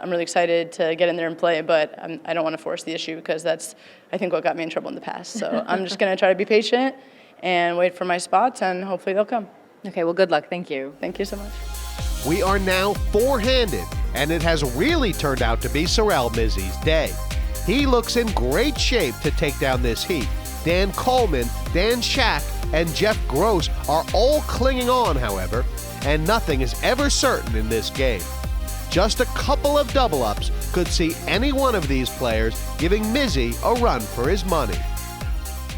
really excited to get in there and play, but I don't want to force the issue because that's, I think, what got me in trouble in the past. So I'm just going to try to be patient and wait for my spots, and hopefully they'll come. Okay, well, good luck. Thank you. Thank you so much. We are now 4-handed, and it has really turned out to be Sorel Mizzi's day. He looks in great shape to take down this heat. Dan Colman, Dan Shak, and Jeff Gross are all clinging on, however, and nothing is ever certain in this game. Just a couple of double-ups could see any one of these players giving Mizzi a run for his money.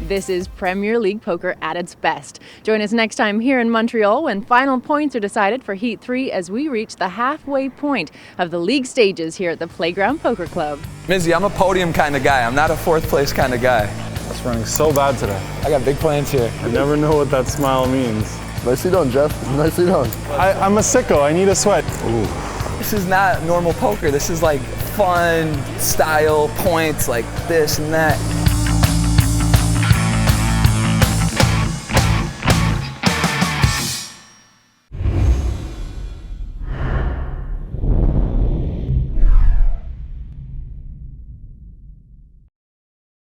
This is Premier League Poker at its best. Join us next time here in Montreal when final points are decided for Heat 3 as we reach the halfway point of the league stages here at the Playground Poker Club. Mizzi, I'm a podium kind of guy. I'm not a 4th place kind of guy. It's running so bad today. I got big plans here. I never know what that smile means. Nicely done, Jeff. Nicely done. I'm a sicko. I need a sweat. Ooh. This is not normal poker. This is like fun, style, points, like this and that.